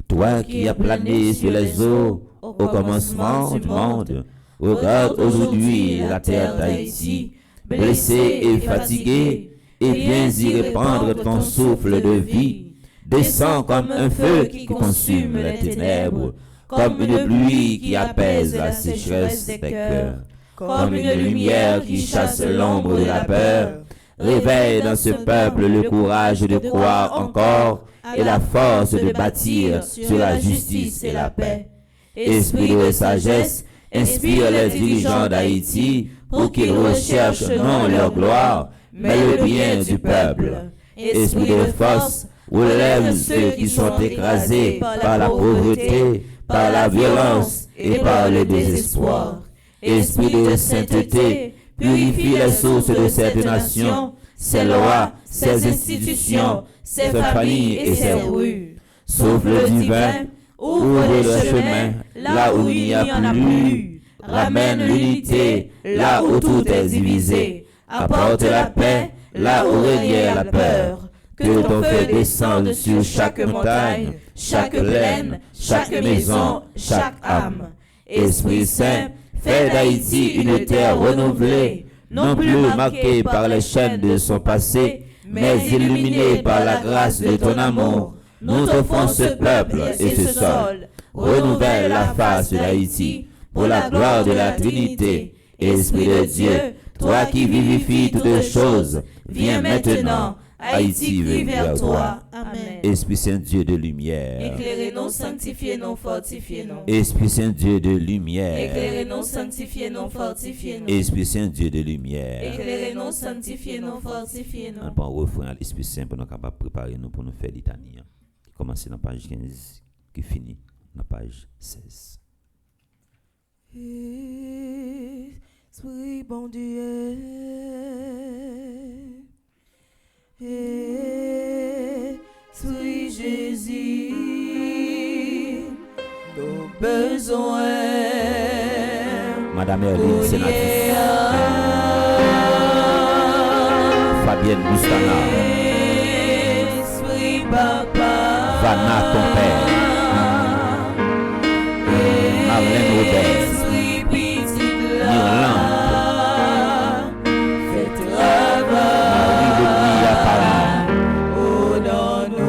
Toi qui as plané sur les eaux au commencement du monde, regarde aujourd'hui la terre d'Haïti, blessée et fatiguée, et viens y répandre ton souffle de vie. Descends comme un feu qui consume les ténèbres, comme une pluie qui apaise la sécheresse des cœurs, comme une lumière qui chasse l'ombre de la peur. Réveille dans ce peuple le courage de croire encore et la force de bâtir sur la justice et la paix. Esprit de sagesse, inspire les dirigeants d'Haïti pour qu'ils recherchent non leur gloire, mais le bien du peuple. Esprit de force, relève ceux qui sont écrasés par la pauvreté, par la violence et par le désespoir. Esprit de sainteté, purifie les sources de cette nation, ses lois, ses institutions, ses familles et ses rues. Souffle divin, ouvre le chemin là où il n'y a plus. Ramène l'unité là où tout est divisé. Apporte la paix là où règne la peur. Que ton feu descende sur chaque montagne, chaque plaine, chaque maison, chaque âme. Esprit Saint, fais d'Haïti une terre renouvelée, non plus marquée par les chaînes de son passé, mais illuminée par la grâce de ton amour. Nous t'offrons ce peuple et ce sol. Renouvelle la face d'Haïti pour la gloire de la Trinité. Esprit de Dieu, toi qui vivifies toutes choses, viens maintenant. Haïti veut vers toi. Amen. Esprit Saint Dieu de lumière. Éclairez-nous, sanctifiez-nous, fortifiez-nous. Esprit Saint Dieu de lumière. Éclairez-nous, sanctifiez-nous, fortifiez-nous. Esprit Saint Dieu de lumière. Éclairez-nous, sanctifiez-nous, fortifiez-nous. On prend un refrain à l'Esprit Saint pour nous capables de préparer nous pour nous faire litanie. Qui commence dans la page 15, qui finit dans la page 16. Esprit bon Dieu, Esprit Jésus, nos besoins. Madame Erline, sénatrice. Fabienne Boustana. Esprit Papa. Vanna, ton père. Marlène Robert. Esprit Petit Irlande. Fais travail. Marie Louis à Paris. Oh non, non.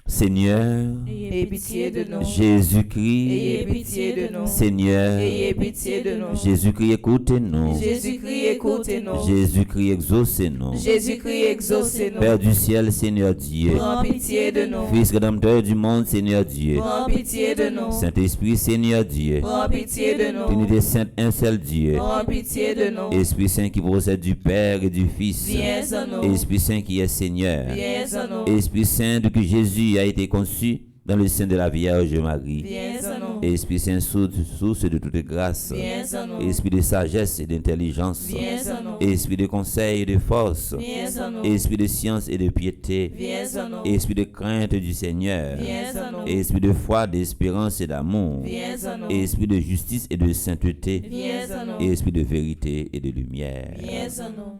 Seigneur, Ayez pitié de nous. Jésus-Christ, Ayez pitié de nous. Seigneur, Ayez pitié de nous. Jésus-Christ, écoutez-nous. Jésus-Christ, écoutez-nous. Jésus-Christ, exaucez-nous. Jésus-Christ, exaucez-nous. Père du ciel, Seigneur Dieu. Prends pitié de nous. Fils rédempteur du monde, Seigneur Dieu. Prends pitié de nous. Saint-Esprit, Seigneur Dieu. Prends pitié de nous. Trinité sainte, un seul Dieu. Prends pitié de nous. Esprit Saint qui procède du Père et du Fils. Viens à nous. Esprit Saint qui est Seigneur. Viens à nous. Esprit Saint de que Jésus a été conçu dans le sein de la Vierge Marie. Viens à nous. Esprit Saint, source de toute grâce. Viens à nous. Esprit de sagesse et d'intelligence. Viens à nous. Esprit de conseil et de force. Viens à nous. Esprit de science et de piété. Viens à nous. Esprit de crainte du Seigneur. Viens à nous. Esprit de foi, d'espérance et d'amour. Viens à nous. Esprit de justice et de sainteté. Viens à nous. Esprit de vérité et de lumière. Viens à nous.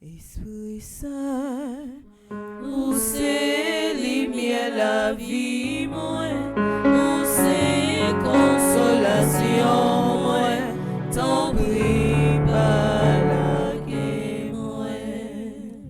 Esprit Saint, où c'est lumière la vie, moi, où c'est consolation, moi, t'en prie pas la guerre, moi.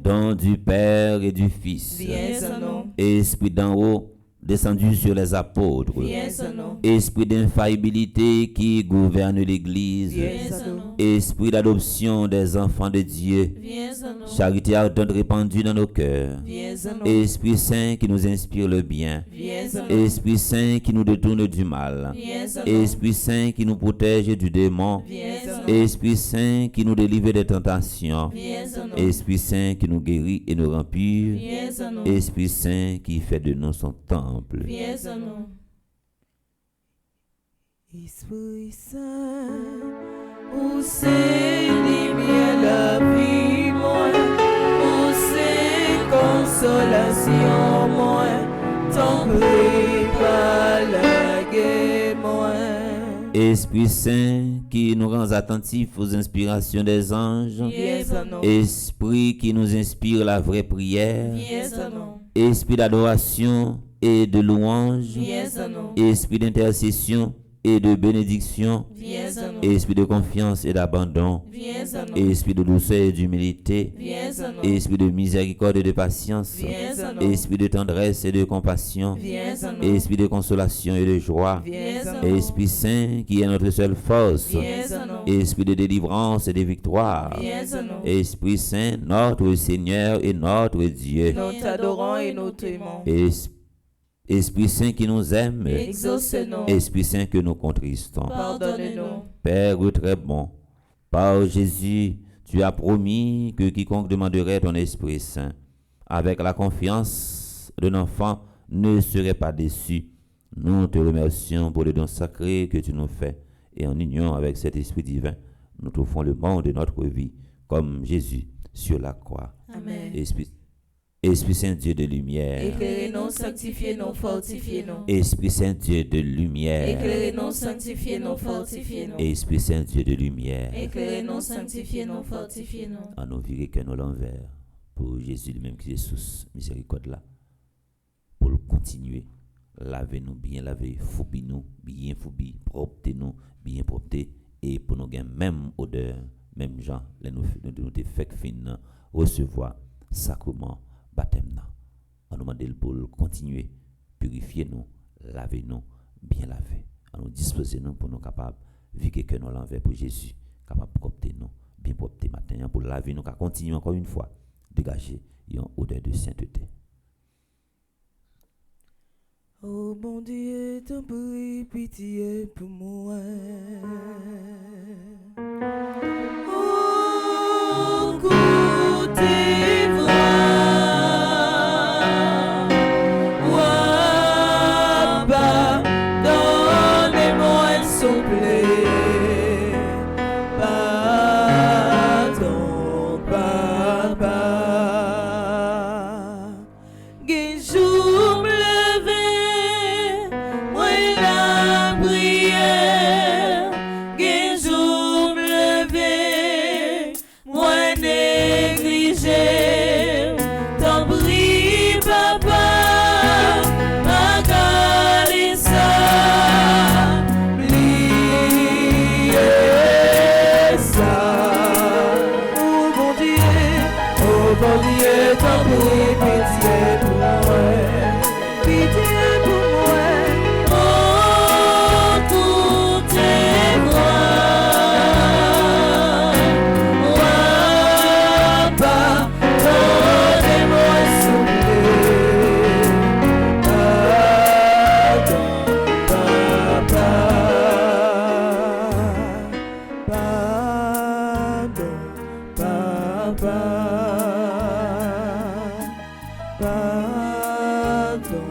Don du Père et du Fils. Viens à nous. Esprit d'en haut, descendu sur les apôtres. Viens à nous. Esprit d'infaillibilité qui gouverne l'Église. Viens à nous. Esprit d'adoption des enfants de Dieu. Viens à nous. Charité ardente répandue dans nos cœurs. Viens à nous. Esprit Saint qui nous inspire le bien. Viens à nous. Esprit Saint qui nous détourne du mal. Viens à nous. Esprit Saint qui nous protège du démon. Viens à nous. Esprit Saint qui nous délivre des tentations. Viens à nous. Esprit Saint qui nous guérit et nous rend purs. Viens à nous. Esprit Saint qui fait de nous son temple. Viens à nous. Esprit Saint, où c'est lumière la vie, moi, où c'est consolation, moi, t'en prie pas la guerre, moi. Esprit Saint qui nous rend attentifs aux inspirations des anges. Viens à nous. Esprit qui nous inspire la vraie prière. Viens à nous. Esprit d'adoration et de louange. Viens à nous. Esprit d'intercession et de bénédiction. Viens à nous. Esprit de confiance et d'abandon. Viens à nous. Esprit de douceur et d'humilité. Viens à nous. Esprit de miséricorde et de patience. Viens à nous. Esprit de tendresse et de compassion. Viens à nous. Esprit de consolation et de joie. Viens à nous. Esprit Saint qui est notre seule force. Viens à nous. Esprit de délivrance et de victoire. Viens à nous. Esprit Saint, notre Seigneur et notre Dieu. Nous t'adorons et nous t'aimons. Esprit Saint qui nous aime. Exauce-nous. Esprit Saint que nous contristons. Pardonne-nous. Père très bon, par Jésus, tu as promis que quiconque demanderait ton Esprit Saint, avec la confiance d'un enfant, ne serait pas déçu. Nous te remercions pour le don sacré que tu nous fais. Et en union avec cet Esprit divin, nous trouvons le monde de notre vie, comme Jésus sur la croix. Amen. Esprit Saint Dieu de lumière. Éclairez-nous, sanctifiez-nous, fortifiez-nous. Esprit Saint Dieu de lumière. Éclairez-nous, sanctifiez-nous, fortifiez-nous. Esprit Saint Dieu de lumière. Éclairez-nous, sanctifiez-nous, fortifiez-nous. À nous virer que nous l'envers. Pour Jésus lui-même qui est sous miséricorde là. Pour le continuer. Lavez-nous bien, lavez, foubi-nous, bien foubi, proptez-nous, bien propté. Et pour nous gagner même odeur, même gens, nous te fait fin, recevoir sacrement, baptême. On nous demande pour continuer, purifier nous, laver nous, bien laver. On nous disposer nous pour nous capables de vivre que nous l'envers pour Jésus, capable de propter nous, bien propter matin, pour laver nous, qu'à continuer encore une fois, dégager une odeur de sainteté. Oh bon Dieu, t'en prie, pitié pour moi. Oh, goûtez moi, Papa, donnez-moi s'il vous plaît. Pardon, Papa. Guéjou me lever, moi la prière. Guéjou me lever, moi négliger. T'en prie, Papa, ma ça. Plier ça. Oh bon Dieu, t'en prie, pitié pour moi. Pitié pour moi. Oh, tout est moi. Papa, donnez-moi s'il vous plaît. Pardon, Papa. Pardon, Papa. Pardon,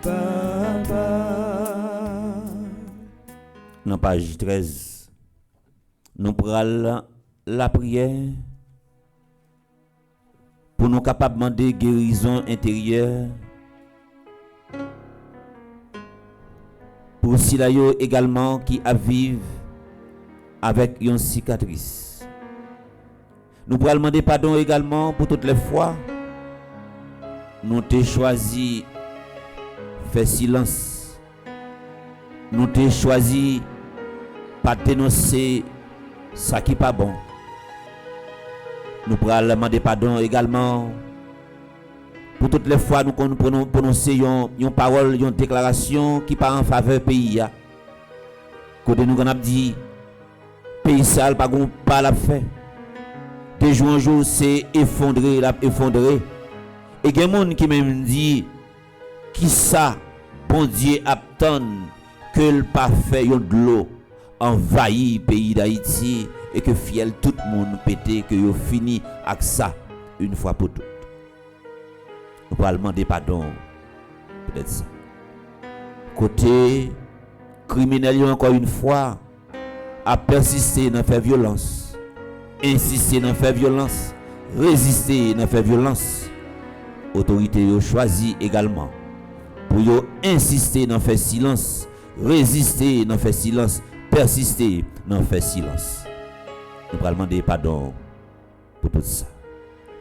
Papa. Dans page 13, nous prenons la prière pour nous capables de demander guérison intérieure. Pour ceux également qui vivent avec une cicatrice. Nous pourrons demander pardon également pour toutes les fois nous t'ai choisi faire silence. Nous t'ai choisi pas dénoncer ça qui n'est pas bon. Nous pourrons demander pardon également pour toutes les fois nous prononcer une parole, une déclaration qui part en faveur du pays. Côté nous avons dit pays sale pas la fait. De jour en jour c'est effondré. Et il y a des gens qui même dit qui ça bon Dieu attend que le parfait de l'eau envahit le pays d'Haïti et que fiel tout le monde pété que yo fini avec ça une fois pour toutes. Nous allons demander pardon peut-être ça. Côté criminel encore une fois a persisté dans faire violence, insister dans faire violence, résister dans faire violence. Autorité yo choisi également pour yo insister dans faire silence, résister dans faire silence, persister dans faire silence. Nous allons demander pardon pour tout ça.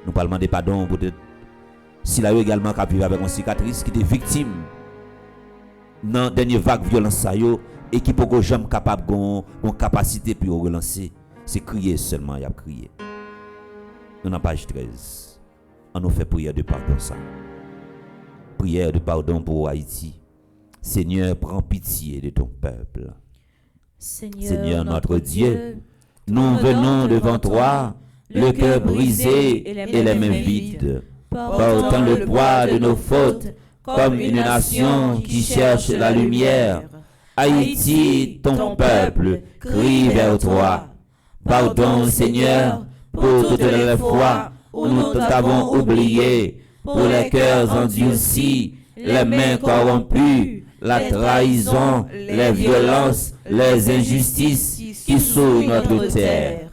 Nous allons demander pardon pour tout. Si là également qui vivre avec une cicatrice, qui était victime dans la dernière vague violence ça yo, et qui peut jamais capable une capacité pour relancer, c'est crier seulement, il a crié. Nous dans page 13. On nous fait prière de pardon ça. Prière de pardon pour Haïti. Seigneur, prends pitié de ton peuple. Seigneur notre Dieu, nous venons devant toi, le cœur brisé et les mains vides, portant le poids de nos fautes, comme une nation qui cherche la lumière. Haïti, ton peuple, crie vers toi. Pardon, Seigneur, pour toutes les fois où nous t'avons oublié, pour les cœurs endurcis, les mains corrompues, la trahison, les violences, les injustices qui souillent notre terre.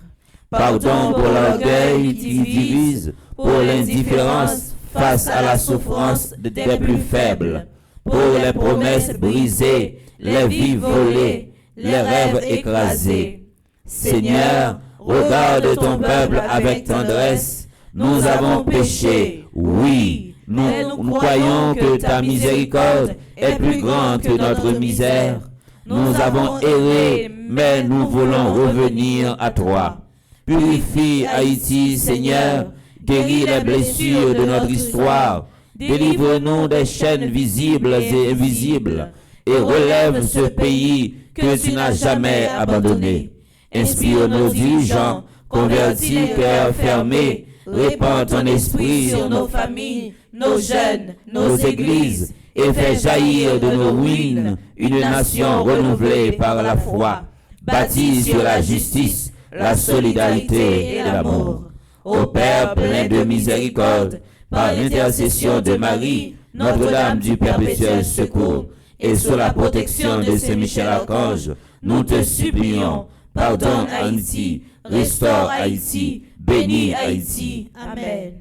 Pardon pour l'orgueil qui divise, pour l'indifférence face à la souffrance des plus faibles, pour les promesses brisées, les vies volées, les rêves écrasés. Seigneur, regarde ton peuple avec tendresse. Nous avons péché, oui, nous croyons que ta miséricorde est plus grande que notre misère. Nous avons erré, mais nous voulons revenir à toi. Purifie Haïti, Seigneur, guéris les blessures de notre histoire, délivre-nous des chaînes visibles et invisibles, et relève ce pays que tu n'as jamais abandonné. Inspire nos dirigeants, convertis cœurs fermés, répands ton esprit sur nos familles, nos jeunes, nos églises, et fais jaillir de nos ruines une nation renouvelée par la foi, bâtie sur la justice, la solidarité et l'amour. Ô Père plein de miséricorde, par l'intercession de Marie, Notre-Dame du perpétuel secours, et sous la protection de Saint-Michel-Archange, nous te supplions, pardonne Haïti, restaure Haïti, bénis Haïti. Amen.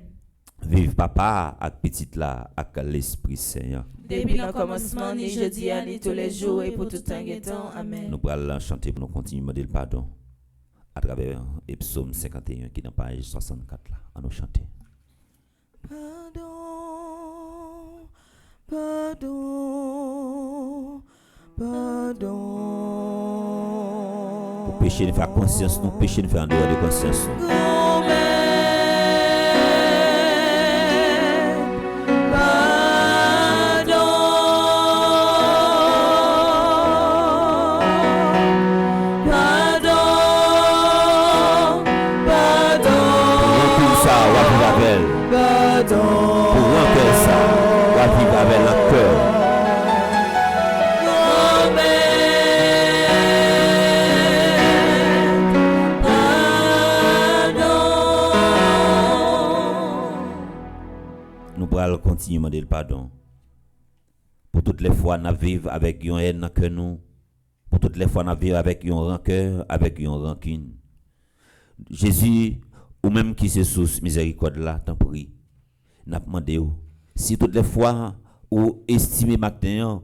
Vive papa avec petite là, avec l'Esprit Saint. Depuis le commencement, ni jeudi, ni tous les jours, et pour tout temps. Amen. Nous allons chanter pour nous continuer à demander le pardon à travers le psaume 51 qui est dans la page 64 là. À nous chanter. Pardon, pardon, pardon. Pour pécher, nous faire conscience, nous pécher, nous faire en dehors de conscience. Continuer à demander le pardon pour toutes les fois nous vivons avec une haine que nous, pour toutes les fois nous vivons avec une rancœur, avec une rancune. Jésus, ou même qui se source miséricorde là, t'en prie, n'a demandé si toutes les fois ou estimé matin,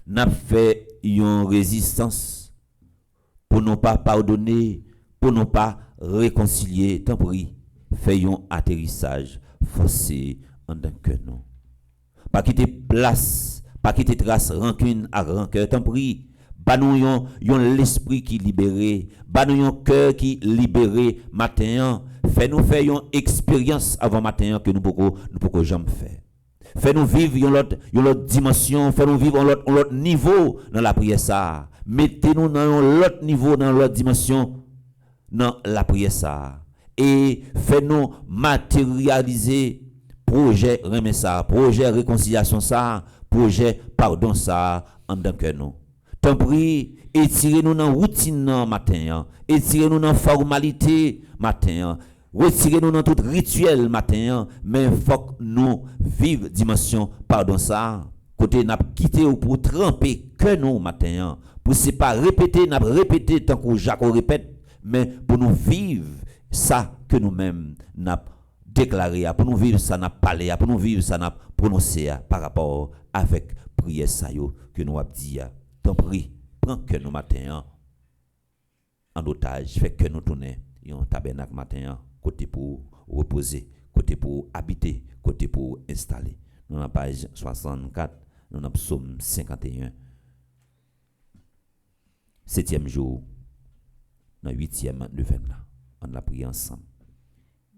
n'a fait une résistance pour ne pas pardonner, pour ne pas réconcilier, t'en prie, fait un atterrissage forcé en tant que nous. Pas quitter place, pas quitter trace rancune à rancœur, t'en prie. Ba nous yon l'esprit qui libéré, ba nous yon cœur qui libéré matin. Fais-nous faire une expérience avant matin que nous pouvons jamais faire. Fais-nous vivre une autre dimension, fais-nous vivre un autre niveau dans la prière ça. Mettez-nous dans un autre niveau, dans l'autre dimension dans la prière ça. Et fais-nous matérialiser projet remet ça, projet réconciliation ça, projet pardon ça en tant que nous. T'en prie, étirez-nous dans routine matin, étirez-nous dans formalité matin, retirez-nous dans tout rituel matin, mais faut que nous vive dimension pardon ça côté n'a quitté ou pour tremper que nous matin, pour c'est pas répéter, n'a répété tant que Jacques répète, mais pour nous vivre ça que nous-mêmes n'a déclaré, pour nous vivre ça n'a parlé, pour nous vivre ça n'a prononcé par rapport avec prière ça yo que nous a dit. T'en prie, prends que nous matin en otage, fait que nous tourner un tabernacle matin côté pour reposer, côté pour habiter, côté pour installer. Nous dans page 64, nous dans psaume 51. 7e jour, dans 8e neuvaine là. On l'a prié ensemble.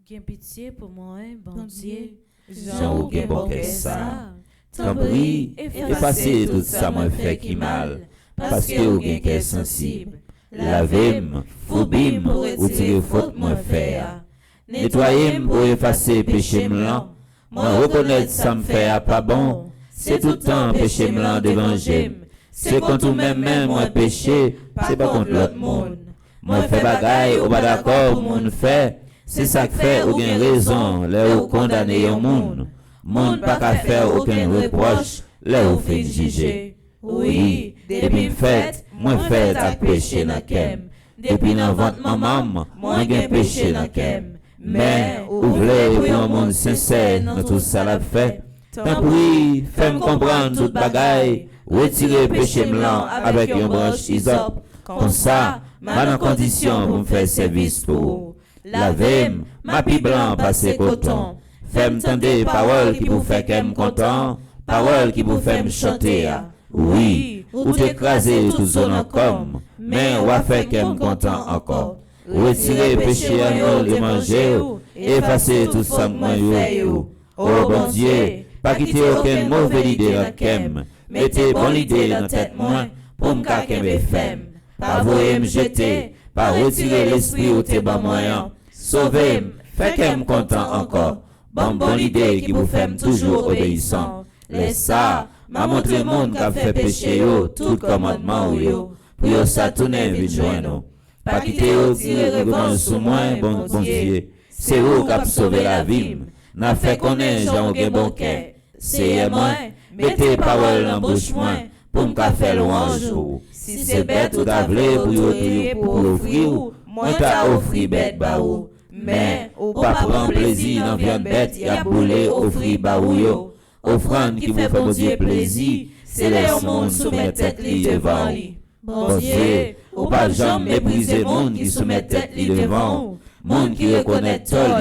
Gain pitié pour moi, bon Dieu. Jean ou gain bon qu'est ça. T'en prie, effacez tout ça moi fait qui mal, parce que ou gain qu'est sensible. Lavez-moi, foubim, ou tirez faute moi faire. Nettoyez-moi pour effacer péché blanc. Moi reconnaître ça me fait pas bon. C'est tout le temps péché blanc devant j'aime. C'est contre même moi péché, c'est pas contre l'autre monde. Moi fait bagaille ou pas d'accord pour moun fait. C'est ça que fait ou gain raison, là ou condamner un monde. Monde pas qu'à faire aucun reproche, là ou fait juger. Oui, depuis fait, moi fait à péché dans kem. Depuis dans ventre maman, moi gain péché dans kem. Mais ou vle pour un monde sincère, dans tout ça l'a fait. Tant pis, fais-moi comprendre toute bagaille. Retirer péché blanc avec un branche isop. Comme ça, ma condition pour me faire service pour. Lavez-moi, ma pi blanc passer coton. Fais-moi tendre paroles qui vous fait qu'elle me content. Paroles qui vous fait me chanter. Oui, ou t'écraser tout zone comme. Mais ou a fait qu'elle me content encore. Retirer péché à nous de manger. Effacer tout ça moi yo. Oh bon Dieu, pas quitter aucune mauvaise idée dans kem. Mettez bonne idée dans tête moi pour me caquer femme. Pas voyer me jeter, pas retirer l'esprit ou tes bons moyens. Sauvez-moi, fait qu'elle me content encore. Bonne idée qui vous fait toujours obéissant. Laisse ça, m'a montré le monde qui a fait péché yo, tout commandement yo. Pour ça tourner vite joindre. Pas quitter ou tirer revanche sur moi, bon Dieu. C'est vous qui avez sauvé la vie. N'a fait connaître Jean au bon cœur. C'est moi, mettez parole dans bouche moi, pour me faire louange. Si c'est bête ou d'avler pour offrir, moi t'as offri bête baou. Mais ou pas prendre plaisir dans viande bête, y a boulé offrir baou yo. Offrande qui vous fait bon Dieu plaisir, c'est les monde soumet tête li devant lui. Bon Dieu, ou pas jamais mépriser monde qui soumet tête li devant, monde qui reconnaît tort.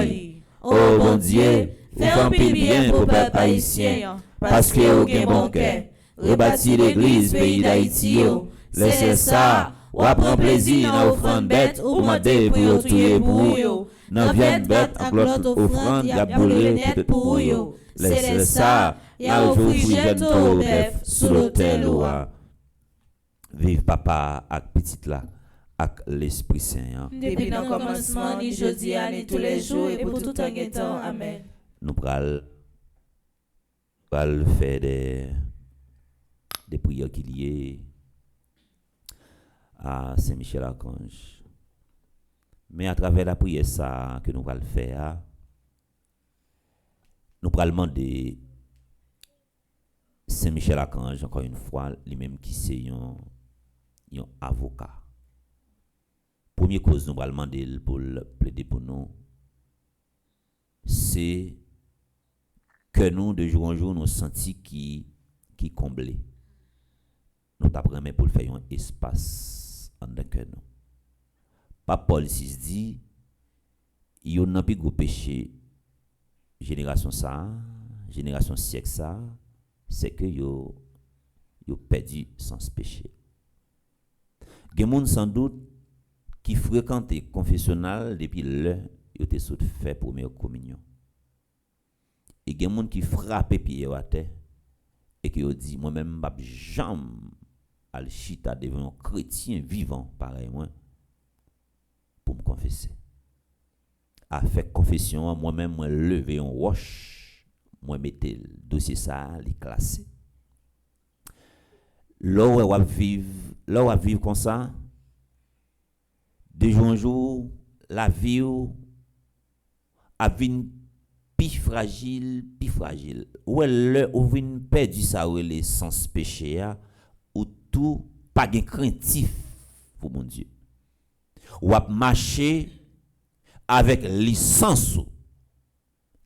Oh bon Dieu, fais un pile bien pour peuple haïtien, parce que vous avez bon cœur. Rebâtir l'église, pays d'Haïti, laissez ça, ou apprendre plaisir dans l'offrande bête, ou demander pour vous tuer pour vous. Dans viande bête, en l'autre offrande, y a boulé net pour vous. Laissez ça, y a offrir jeune bœuf sous l'autel. Vive papa avec petite là, avec l'Esprit Saint. Depuis le commencement, ni jeudi, ni tous les jours, et pour tout un temps. Amen. Nous allons faire des prières qui liées à Saint-Michel-Archange. Mais à travers la prière ça que nous allons faire, nous allons demander Saint-Michel-Archange, encore une fois, lui-même qui c'est un avocat. Première cause, nous allons demander pour plaider pour nous, c'est que nous, de jour en jour, nous sentons qui comblé. Nous t'apprenons pour faire un espace en dedans que nous. Pape Paul VI dit, il y a un plus gros péché, génération siècle ça, c'est que yo perdu sans péché. Il y a des gens sans doute qui fréquentent le confessionnal depuis l'heure où ils ont fait première communion. Et il y a des gens qui frappent pied à terre et qui ont dit, moi-même, je ne jamais al chita devant un chrétien vivant pareil moi pour me confesser. A fait confession, moi-même, moi lever un roche, moi mettre le dossier ça, les classer. Là où on vivre comme ça, de jour en jour, la vie a vient plus fragile. Ou le ou vinn perdu ça ou les sens péché ou tout pas gain craintif pour mon Dieu. Ou a marcher avec licence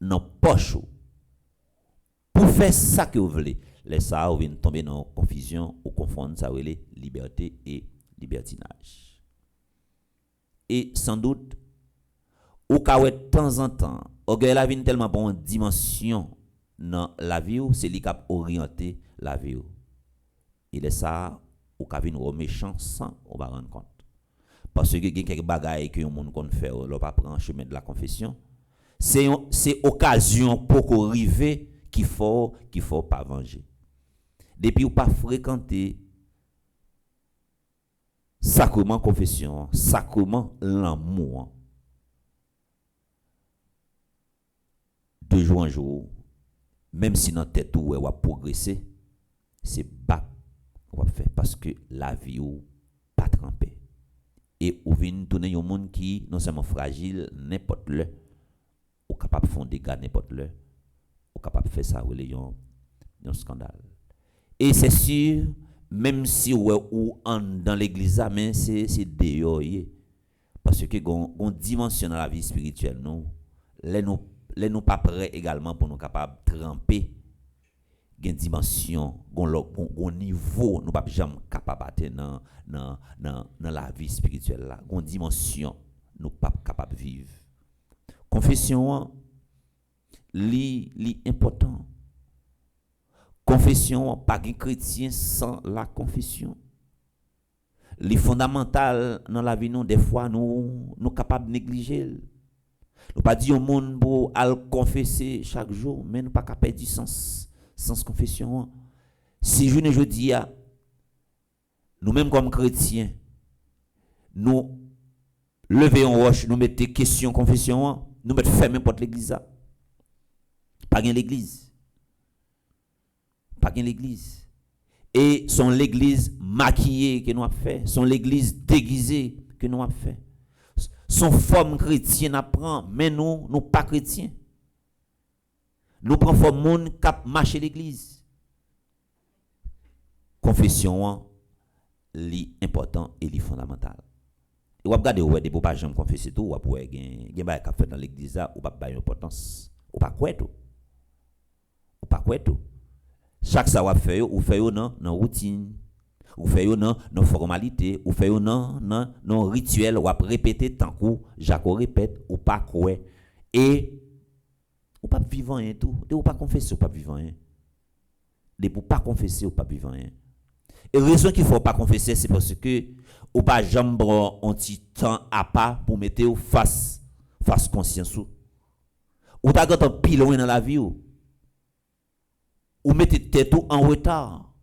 dans poche pour faire ça que vous voulez. Les ça ou vinn tomber dans confusion ou confondre ça ou les liberté et libertinage. Et sans doute ou ka de temps en temps orgueil la vie tellement bon dimension dans la vie c'est li cap orienter la vie. Il est ça ou ka vinn méchant sans on va rendre compte. Parce que il y a quelques bagailles que monde qu'on fait on pas prendre chemin de la confession. C'est occasion pour qu'on arrive qu'il faut pas venger. Depuis ou pas fréquenter sacrement confession, sacrement l'amour. De jour en jour, même si dans tête ou va progresser, c'est bas on va faire parce que la vie ou pas trempé. Et ou vient tourner un monde qui non seulement fragile n'importe le ou capable de faire des dégâts n'importe le ou capable de faire ça ou un scandale. Et c'est sûr même si ou dans l'église mais c'est dehors parce que gon dimension dans la vie spirituelle nous pas prêts également pour nous capable tremper une dimension gon niveau nous pas jamais capable atteindre dans la vie spirituelle là gon dimension nous pas capable vivre. Confession li important. Confession pas un chrétien sans la confession. Li fondamental dans la vie nous des fois nous capable négliger. Nous pas dire au monde pour aller confesser chaque jour mais nous pas capable du sens confession. Si je dis nous même comme chrétiens nous lever en roche nous mettons question confession nous mettons fermer porte l'église pas gain l'église et son l'église maquillée que nous a fait son l'église déguisée que nous a fait son forme chrétienne apprend mais nous pas chrétiens nous prend forme monde cap marcher l'église. Confession li important et li fondamental. Et ou regarder ouais des pas jamais confesser tout ou pour gen ba ka fait dans l'église ou pas ba importance ou pas quoi tout. Chaque ça va faire ou fait dans routine ou fait dans formalité ou fait dans rituel ou répéter tant que Jacques répète ou pas quoi et ou pas vivant rien tout ou pas confesser ou pas vivant rien de pour pas confesser ou pas vivant rien et raison qu'il faut pas confesser c'est parce que ou pas jamais un petit temps à pas pour mettre face conscience ou ta gâte pile loin dans la vie ou mettez tête en retard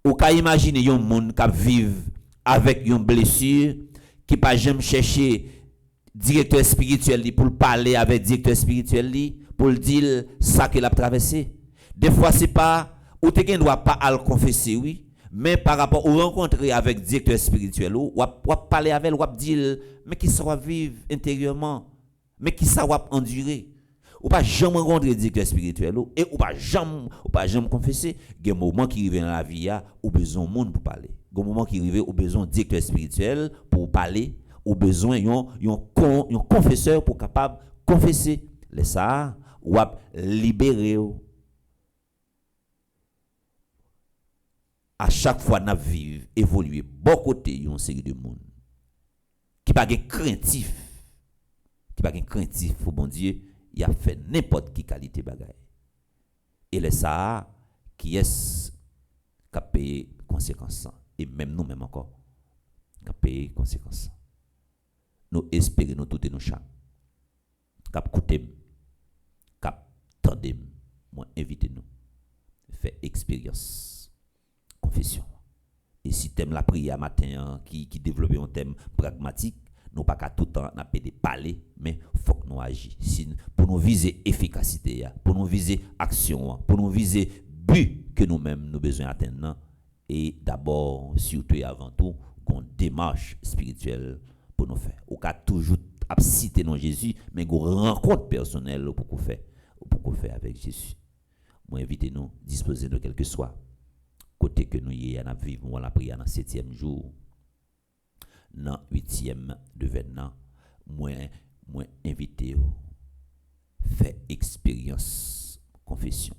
ou ka imaginer un monde qui vivre avec une blessure qui pas jamais chercher directeur spirituel pour parler avec directeur spirituel pour dire ça qu'il a traversé. Des fois c'est pas ou te gen doit pas à le confesser oui, mais par rapport au rencontrer avec directeur spirituel ou parler avec ou dire mais qui ça va vivre intérieurement, mais qui ça va endurer. Ou pas jamais rencontrer directeur spirituel et ou pas jamais confesser, il y a un moment qui arrive dans la vie ou besoin monde pour parler. Il y a un moment qui arrive ou besoin directeur spirituel pour parler. Ou besoin yon confesseur pour capable confesser les ça ou libérer à chaque fois n'a vivre évoluer bon côté yon série de monde qui pas craintif pour bon Dieu il a fait n'importe qui qualité bagaille et les ça qui est qui payer conséquences et même nous même encore qui payer conséquences. Nous espérons nous tout et nous chats. Cap coûter, cap tendez, moi invitez nous. Faire expérience, confession. Et si thème la prière matin qui développe un thème pragmatique, nous pas qu'à tout temps n'a pas de parler, mais faut que nous agissions. Si, pour nous viser efficacité, pour nous viser action, pour nous viser but que nous-mêmes nous besoin atteindre. Et d'abord, surtout et avant tout, une démarche spirituelle pour nous faire. Ou qu'à toujours à citer non Jésus, mais une rencontre personnelle pour qu'on fait avec Jésus. Moi invitez nous disposer de quel que soit côté que nous y a vivre la prière dans 7e jour. Dans 8e devenant moi invité faire expérience confession.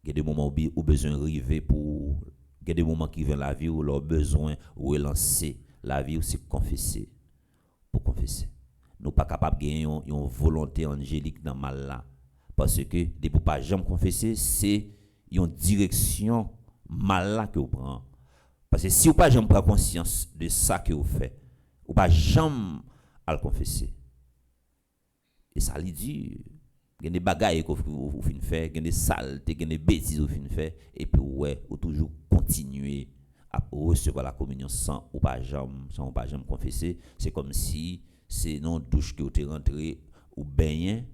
Il y a des moments où besoin d'arriver pour il y a des moments qui viennent la vie où leur besoin relancer la vie, c'est confesser pour confesser. Nous pas capable de gagner une volonté angélique dans mal là parce que des pour pas jamais confesser, c'est une direction mal là que vous prenez. Parce que si vous pas jamais prendre conscience de ça que vous faites, ou pas jamais à le confesser. Et ça lui dit il y a des bagailles que vous finissez faire, il y a des saletés, il y a des bêtises que vous finissez faire et puis ouais, vous toujours continuer à recevoir la communion sans ou pas jamais confesser, c'est comme si c'est non douche que vous êtes rentré ou baigné,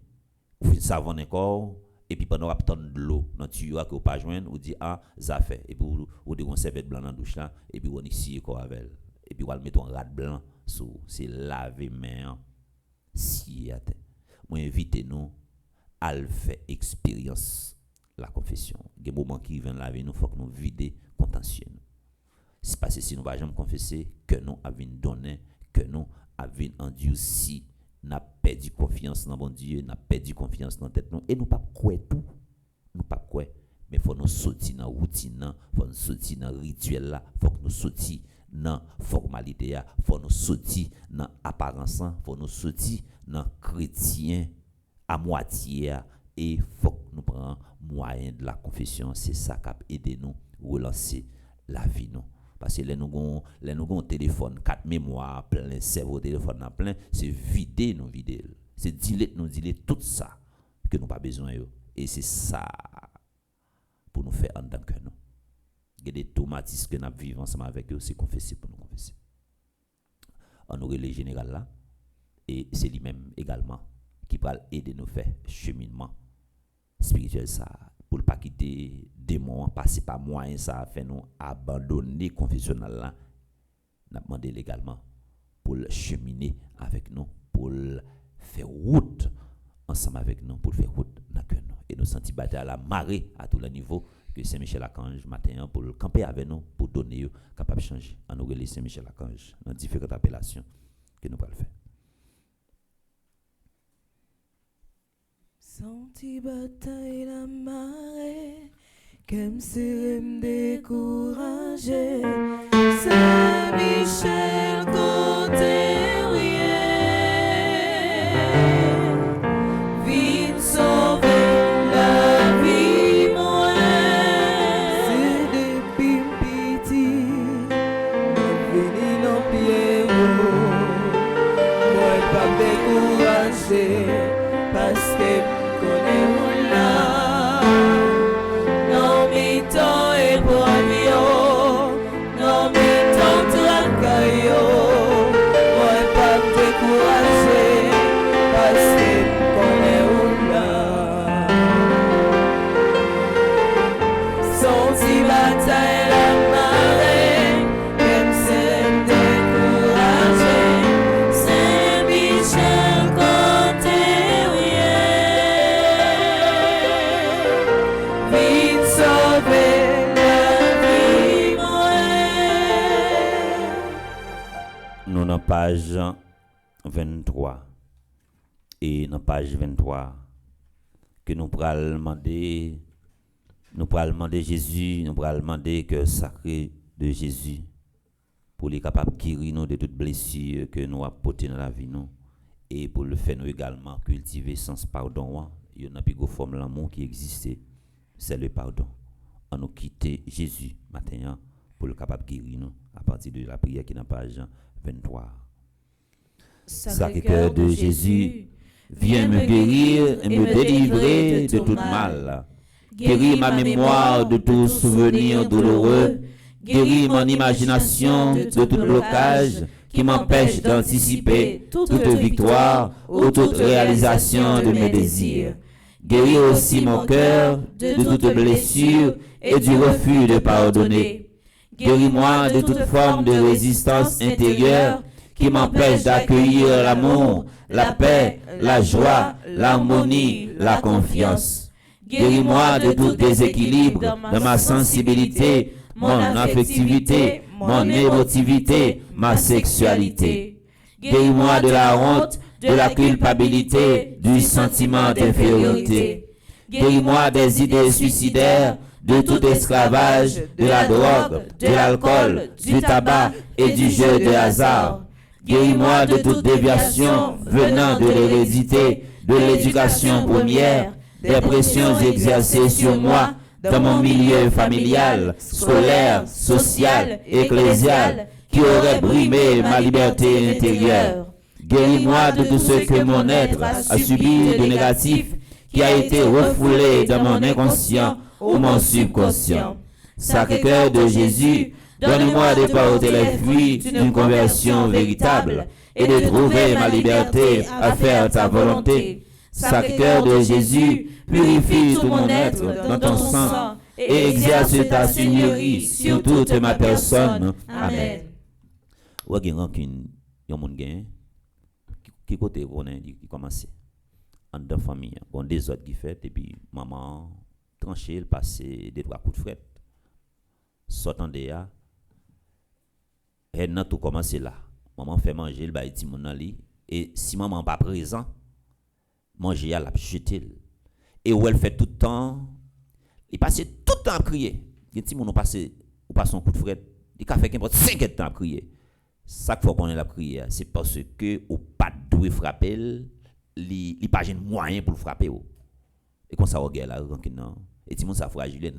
vous finissez savon encore et puis pendant attendre de l'eau dans tuyau que vous pas joindre, vous dit ah ça fait et puis vous devez serviette blanc dans douche là et puis vous ici quoi avec et puis vous mettre un rat blanc sous c'est laver main si à terre. Moi invitez nous à le faire expérience la confession. Il y a des moments qui viennent laver nous, il faut que nous vider contentieux. C'est parce que si nous ne pouvons jamais confesser que nous avons donné, que nous avons endurci, nous avons perdu confiance dans bon Dieu, nous avons perdu confiance dans tête nous et nous pas quoi tout. Nous pas quoi, mais il faut nous sortir dans routine, il faut nous sortir dans rituel là, il faut que nous sortir dans formalité, il faut nous sortir dans apparence, il faut nous sortir dans chrétien à moitié et il faut que nous prenions moyen de la confession, c'est ça qui a aidé nous à relancer la vie nous. Parce que les nous avons un téléphone, 4 mémoires plein, cerveau téléphone plein, c'est vider nous vider. C'est diler tout ça que nous pas besoin et c'est ça pour nous faire en tant que nous. Il y a des traumatismes que nous vivons ensemble avec eux, c'est confesser pour nous confesser. On aurait les général là et c'est lui-même également qui va aider nous faire cheminement spirituel ça pour ne pas quitter démon passer par moyen ça fait nous abandonner confessionnal là n'a demandé légalement pour cheminer avec nous pour faire route ensemble avec nous pour faire route dans cœur nous et nous sentir bataille à la marée à tous les niveaux que Saint-Michel Archange matin pour camper avec nous pour donner capable changer en nous relayer Saint-Michel Archange dans différentes appellations que nous allons faire. Senti bataille la marée, qu'aime c'est me décourager. Saint-Michel côté vite sauver la vie moi. C'est des pimpiti, vini dans pied moi pas décourager parce que page 23 et dans page 23 que nous pourrons demander Jésus, nous pourrons demander que sacré de Jésus pour les capables de guérir nous de toutes blessures que nous avons portées dans la vie nous et pour le faire nous également cultiver sans pardon. Il y a une plus grande forme l'amour qui existe, c'est le pardon. On nous quitter Jésus matin pour le capable de guérir nous à partir de la prière qui est dans page 23. Sacré-Cœur de Jésus, viens me guérir et me délivrer de tout mal. Guéris ma mémoire de tout souvenir douloureux. Guéris mon imagination de tout blocage qui m'empêche d'anticiper toute victoire ou toute réalisation de mes désirs. Guéris aussi mon cœur de toute blessure et du refus de pardonner. Guéris-moi de toute forme de résistance intérieure qui m'empêchent d'accueillir l'amour, la paix, la joie, l'harmonie, la confiance. Guéris-moi de tout déséquilibre dans ma sensibilité, mon affectivité, mon émotivité, ma sexualité. Guéris-moi de la honte, de la culpabilité, du sentiment d'infériorité. Guéris-moi des idées suicidaires, de tout esclavage, de la drogue, de l'alcool, du tabac et du jeu de hasard. Guéris-moi de toute déviation venant de l'hérédité, de l'éducation première, des pressions exercées sur moi dans mon milieu familial, scolaire, social, ecclésial, qui aurait brimé ma liberté intérieure. Guéris-moi de tout ce que mon être a subi de négatif, qui a été refoulé dans mon inconscient ou mon subconscient. Sacré-Cœur de Jésus, donne-moi de porter les fruits d'une conversion véritable et de trouver ma liberté à faire ta volonté. Sacré-Cœur de Jésus, purifie tout mon être dans ton sang et exerce ta seigneurie sur toute ma personne. Amen. Ou gen rancune, yon moun gen qui côté qui commence en dans famille, bon des autres qui fait et puis maman tranché le passé des trois coups de fret. Sortant de là, elle n'a tout commencé là. Maman fait manger le bail ti moun nan li et si maman pas présent, manger à la jeter. Et où elle fait tout le temps, il passe tout le temps à crier. Il dit mon passe ou passe un coup de fret, il a fait qu'importe 5 temps à crier. Chaque fois qu'on est la prière, c'est parce que ou pas doué frapper, il pas de moyen pour le frapper. Et quand ça regarde là, non. Et si mon ça fragile,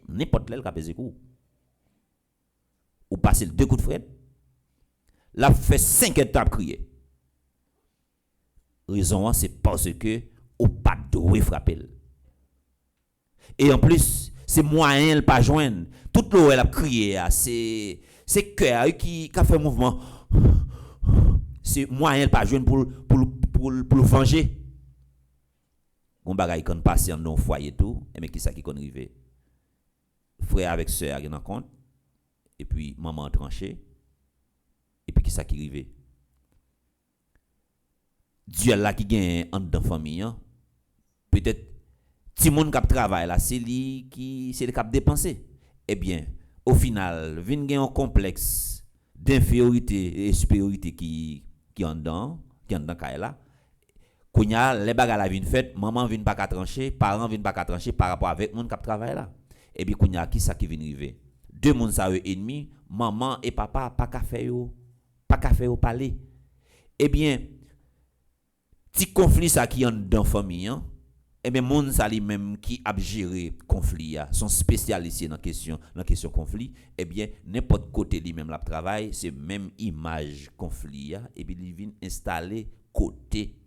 n'importe quel cap des coups. Ou passer 2 coups de fret, là fait 5 temps à crier. Raison c'est parce que ou pas doué frapper. Et en plus, c'est moyen le pas joindre. Tout l'eau elle a crié, c'est cœur qui a fait mouvement. C'est moyen le pas joindre pour le venger. On bagaille quand passer en foyer tout, et mais qui ça qui kon rive. Frère avec sœur qui en compte et puis maman tranché et puis qui ça qui rive. Dieu là qui gagne en dans famille, peut-être si moun k'ap travail là, c'est lui qui c'est le cap dépenser. Eh bien, au final, vinn gen un complexe d'infériorité et supériorité qui en dedans kay là. Kounya les bagarre la vinn fait, maman vinn pas ka trancher, parents vinn pas ka trancher par rapport avec moun k'ap travail là. Et puis kounya qui ça qui vinn rive. Deux moun sa ennemi, maman et papa pas ka faire yo parler. Eh bien, petit conflit ça qui en dans famille hein. Et bien moun sa li même qui a géré conflit sont spécialistes dans question conflit et bien n'importe côté lui même la travail c'est même image conflit et puis il vient installer côté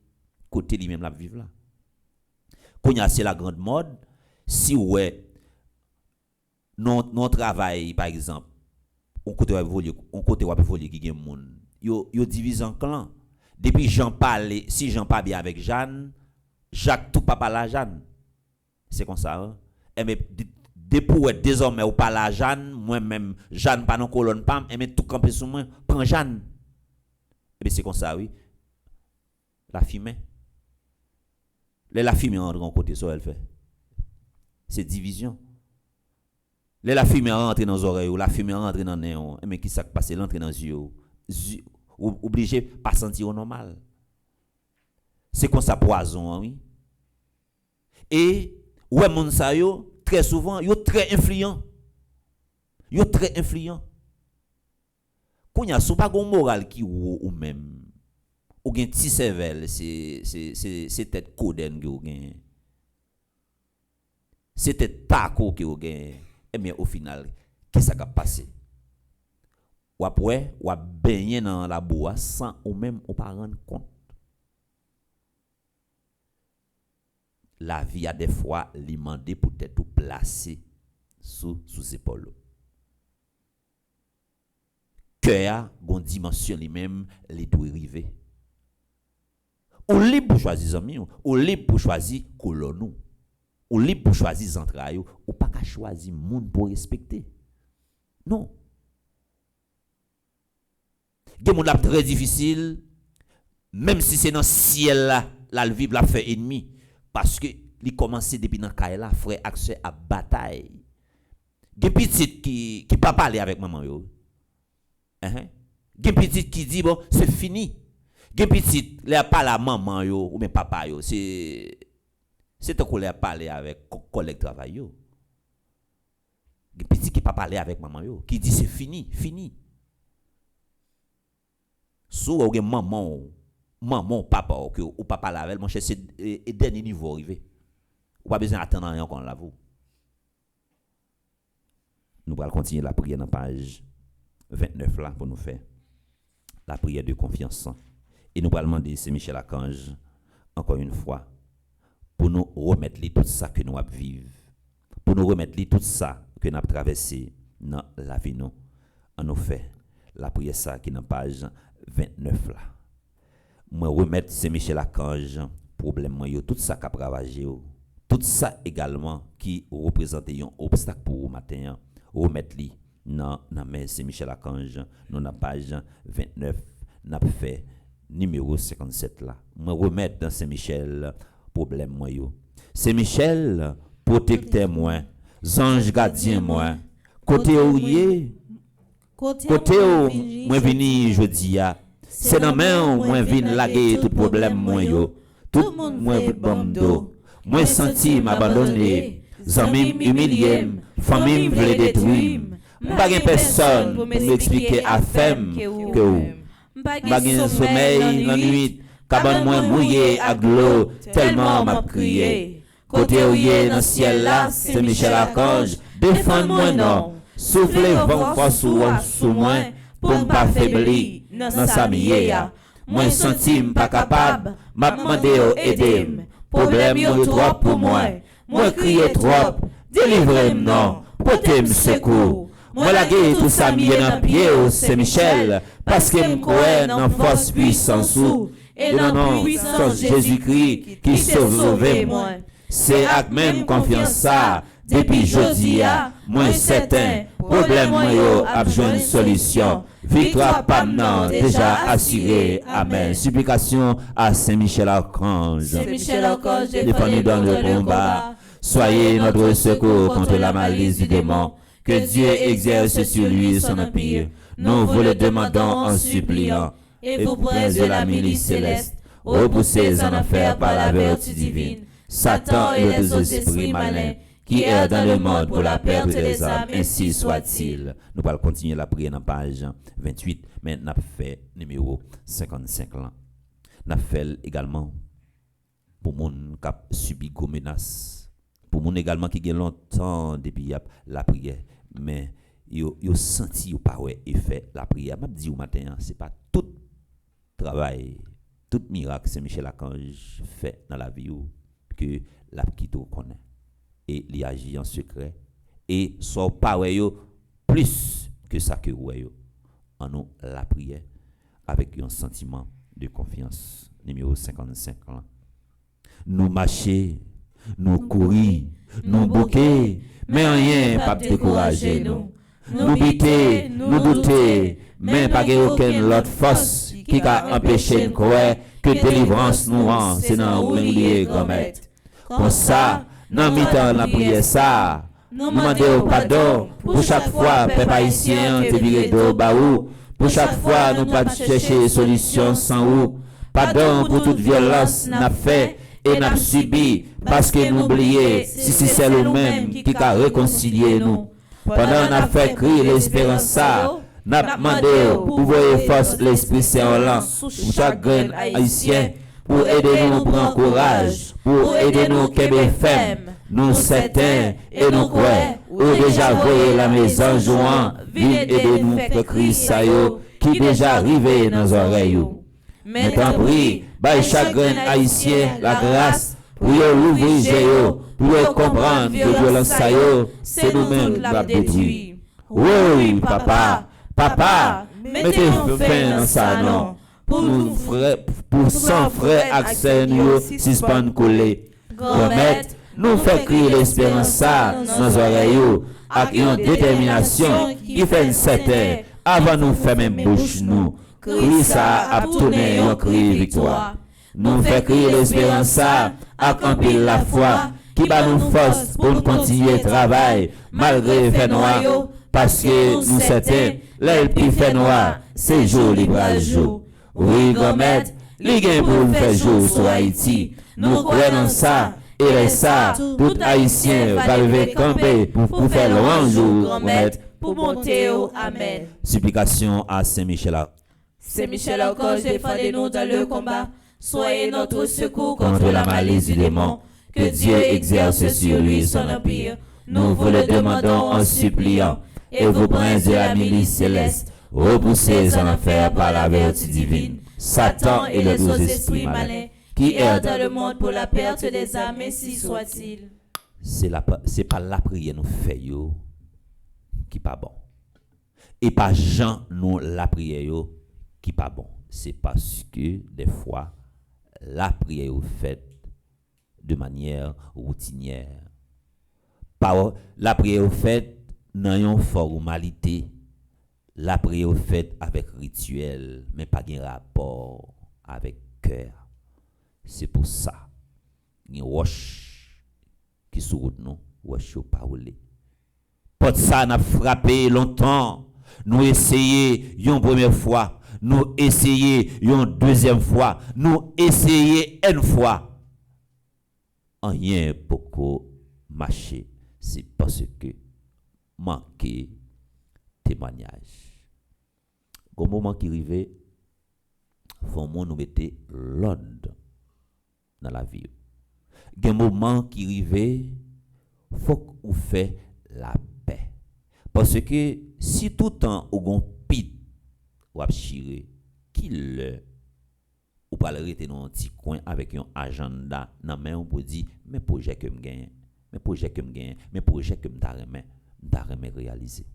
lui même la vivre là. Konya c'est la grande mode si ouais non travail par exemple on côté va voler qui gen moun yo divise en clan depuis Jean parle si Jean pas bien avec Jeanne Jacques tout papa la Jeanne. C'est comme ça. Hein? Et mais depuis désormais ou pas la Jeanne, moi-même Jeanne pas non colonne pam, et mais tout camper sur moi, prend Jeanne. Et bien c'est comme ça oui. La fumée. La fumée entre en côté ça elle fait. C'est division. La fumée rentre dans les oreilles ou la fumée rentre dans les nez, et mais qui ça passe l'entrée dans les yeux. Obligé pas sentir normal. C'est comme ça poison oui. Et ouais moun sa yo très souvent yo très influent. Kounya sou pas gon moral qui ou même ou gen ti cervelle c'est tête coden qui ou gen. C'est tête taco qui ou gen. Et bien au final qu'est-ce qui a passé? Ou après ou baigner dans la bois sans ou même ou pas rendre compte. La vie a des fois li mandé pour être placé sous épaule. Cœur gon dimension lui même li doit arriver. Ou libre pour choisir amis, ou libre pour choisir colon ou libre pour choisir entrailles, ou pas qu'à choisir monde pour respecter. Non. Gen moun la très difficile, même si c'est dans le ciel là, la vivre la fait ennemi. Parce que il commence depuis dans le là, frère accès à bataille. Gen petit qui pas parler avec maman yo. Gen petit qui dit bon, c'est fini. Gen petit les pas la maman yo ou bien papa yo, c'est tant qu'on les parler avec collègue travail yo. Gen petit qui pas parler avec maman yo, qui dit c'est fini. Sou ou gen maman papa ou papa la avec mon cher c'est dernier niveau arrivé. Ou pas besoin d'attendre rien qu'on la vous. Nous allons continuer la prière dans la page 29 là pour nous faire la prière de confiance. Et nous allons demander c'est Michel Archange encore une fois pour nous remettre tout ça que nous avons vécu, pour nous remettre tout ça que nous avons traversé dans la vie nous. On nous fait la prière ça qui est dans la page 29 là. Moi remettre c'est Michel Archange problème yo tout ça qui a ravagé tout ça également qui représente un obstacle pour vous matin remettre li dans main c'est Michel Archange dans la page 29 n'a fait numéro 57 là. Moi remettre dans Saint Michel problème moi yo. Saint Michel protecteur moi, ange gardien moi. Côté ouye côté ou moi vini jeudi a. C'est dans main moi vinn laguer tout problème moi yo. Tout moi bamdo. Moi senti m'abandonner, amis humilié, famille veut détruire. Pas de personne pour m'expliquer à femme que ou. Pas de sommeil la nuit, cabane moins mouillé à l'eau, tellement m'a crié. Côté ouye dans ciel là, c'est Michel Archange, défends-moi non. Soufflez vent force sous moi pour pas faiblir dans sa miya. Moi senti pas capable, m'a demandé aider. Problème yo trop pour moi. Moi crier trop, délivrez-moi non, portez-moi secours. Moi laguer tout ça mieux dans pied au Saint-Michel parce que me croire dans force puissance et dans puissance Jésus-Christ qui sauve moi. C'est avec même confiance ça depuis jeudi a moi certain problème moi yo a besoin de solution. Victoire pas maintenant déjà assurée. Amen. Supplication à Saint-Michel Archange. Saint-Michel Archange, défendez dans le combat. Soyez notre secours contre la malice du démon. Que Dieu exerce sur lui son empire. Nous vous le demandons en suppliant. Et vous, princes de la milice céleste, repoussez en enfer par la vertu divine Satan et les autres esprits malins qui errent dans le monde pour la perte des âmes, ainsi soit-il. Nous allons continuer la prière dans la page 28, mais nous avons fait numéro 55 là. Nous avons fait également pour les gens qui ont subi des menaces, pour les gens également qui ont longtemps depuis la prière, mais ils ont senti qu'ils n'ont pas effet la prière. Je dis au matin, ce n'est pas tout travail, tout miracle que Michel Archange fait dans la vie que la petite connaît. Et il agit en secret et son pareil plus que ça que vous en nous la prière avec un sentiment de confiance. Numéro 55 là. Nous marcher, nous courir, nous bouquer, mais rien pas décourager nous. Nous biter, nous douter, mais pas aucune autre force qui a empêché de croire que délivrance nous rend, c'est dans oublier commettre. Comme ça, dans mi-temps la prière ça, nous demandons pardon pour chaque fois peuple haïtien te viré de baou, pour chaque fois nous pas chercher solution sans ou. Pardon pour toute violence n'a fait et n'a subi parce que nous oublions si c'est nous-mêmes qui a réconcilié nous. Pendant n'a fait crier l'espérance ça, n'a demandé pour voir force l'esprit saint pour chaque grain haïtien pour aider nous prendre courage, pour aider nous qu'aimer femme, nous certains et nous croyons, ou déjà voyez la maison jouant, viens aider nous faire crier ça qui déjà arrivé dans nos oreilles. Mais tant pis, by chagrin haïtien la grâce, pour ouvrir pour comprendre que violence ça c'est nous-mêmes la détruire. Oui, papa, mettez fin dans ça non. Pour 100 frères accès nous suspend coller. Remettre nous fait crier l'espérance ça dans nos oreilles avec une détermination qui fait une certaine avant nous faire même bouche nous. Cri ça a tourné un cri victoire. Nous fait crier l'espérance ça, accomplir la foi, qui bat nous force pour nous continuer travail, malgré fait noir, parce que nous certains, l'aile qui fait noir, c'est jour libre à jour. Oui, grand-mère, les gains pour nous faire jour sur Haïti, nous croyons ça, et ça, tout Haïtien va lever camper pour faire le jour, grand-mère, pour monter au Amen. Supplication à Saint-Michel. Saint-Michel, encore défendez-nous dans le combat. Soyez notre secours contre la malice du démon. Que Dieu exerce sur lui son empire. Nous vous le demandons en suppliant. Et vous, princes de la milice céleste, repoussez en enfer par la vertu divine Satan et les autres esprits malins qui errent dans le monde pour la perte des âmes, ainsi soit-il. C'est pas la prière nous fait yo qui pas bon. Et pas Jean nous la prière yo qui pas bon. C'est parce que des fois la prière est faite de manière routinière. La prière est faite dans une formalité. La prière est faite avec rituel, mais pas de rapport avec cœur. C'est pour ça. Il y a une roche qui sur nous, roche pas roulé. Pour ça, n'a frappé longtemps. Nous essayons une première fois. Nous essayons une deuxième fois. Nous essayons une fois. Rien pour marcher. C'est parce que manquer témoignage. Au moment qui arrive, faut nous mettre l'ordre dans la vie. Au moment qui arrive, faut qu'on fait la paix. Parce que si tout le temps on pit ou a chiré, qu'il ou pas rester dans un petit coin avec un agenda dans main pour dire mes projets que me gagne, mes projets que me gagne, mes projets que me t'arrête réaliser.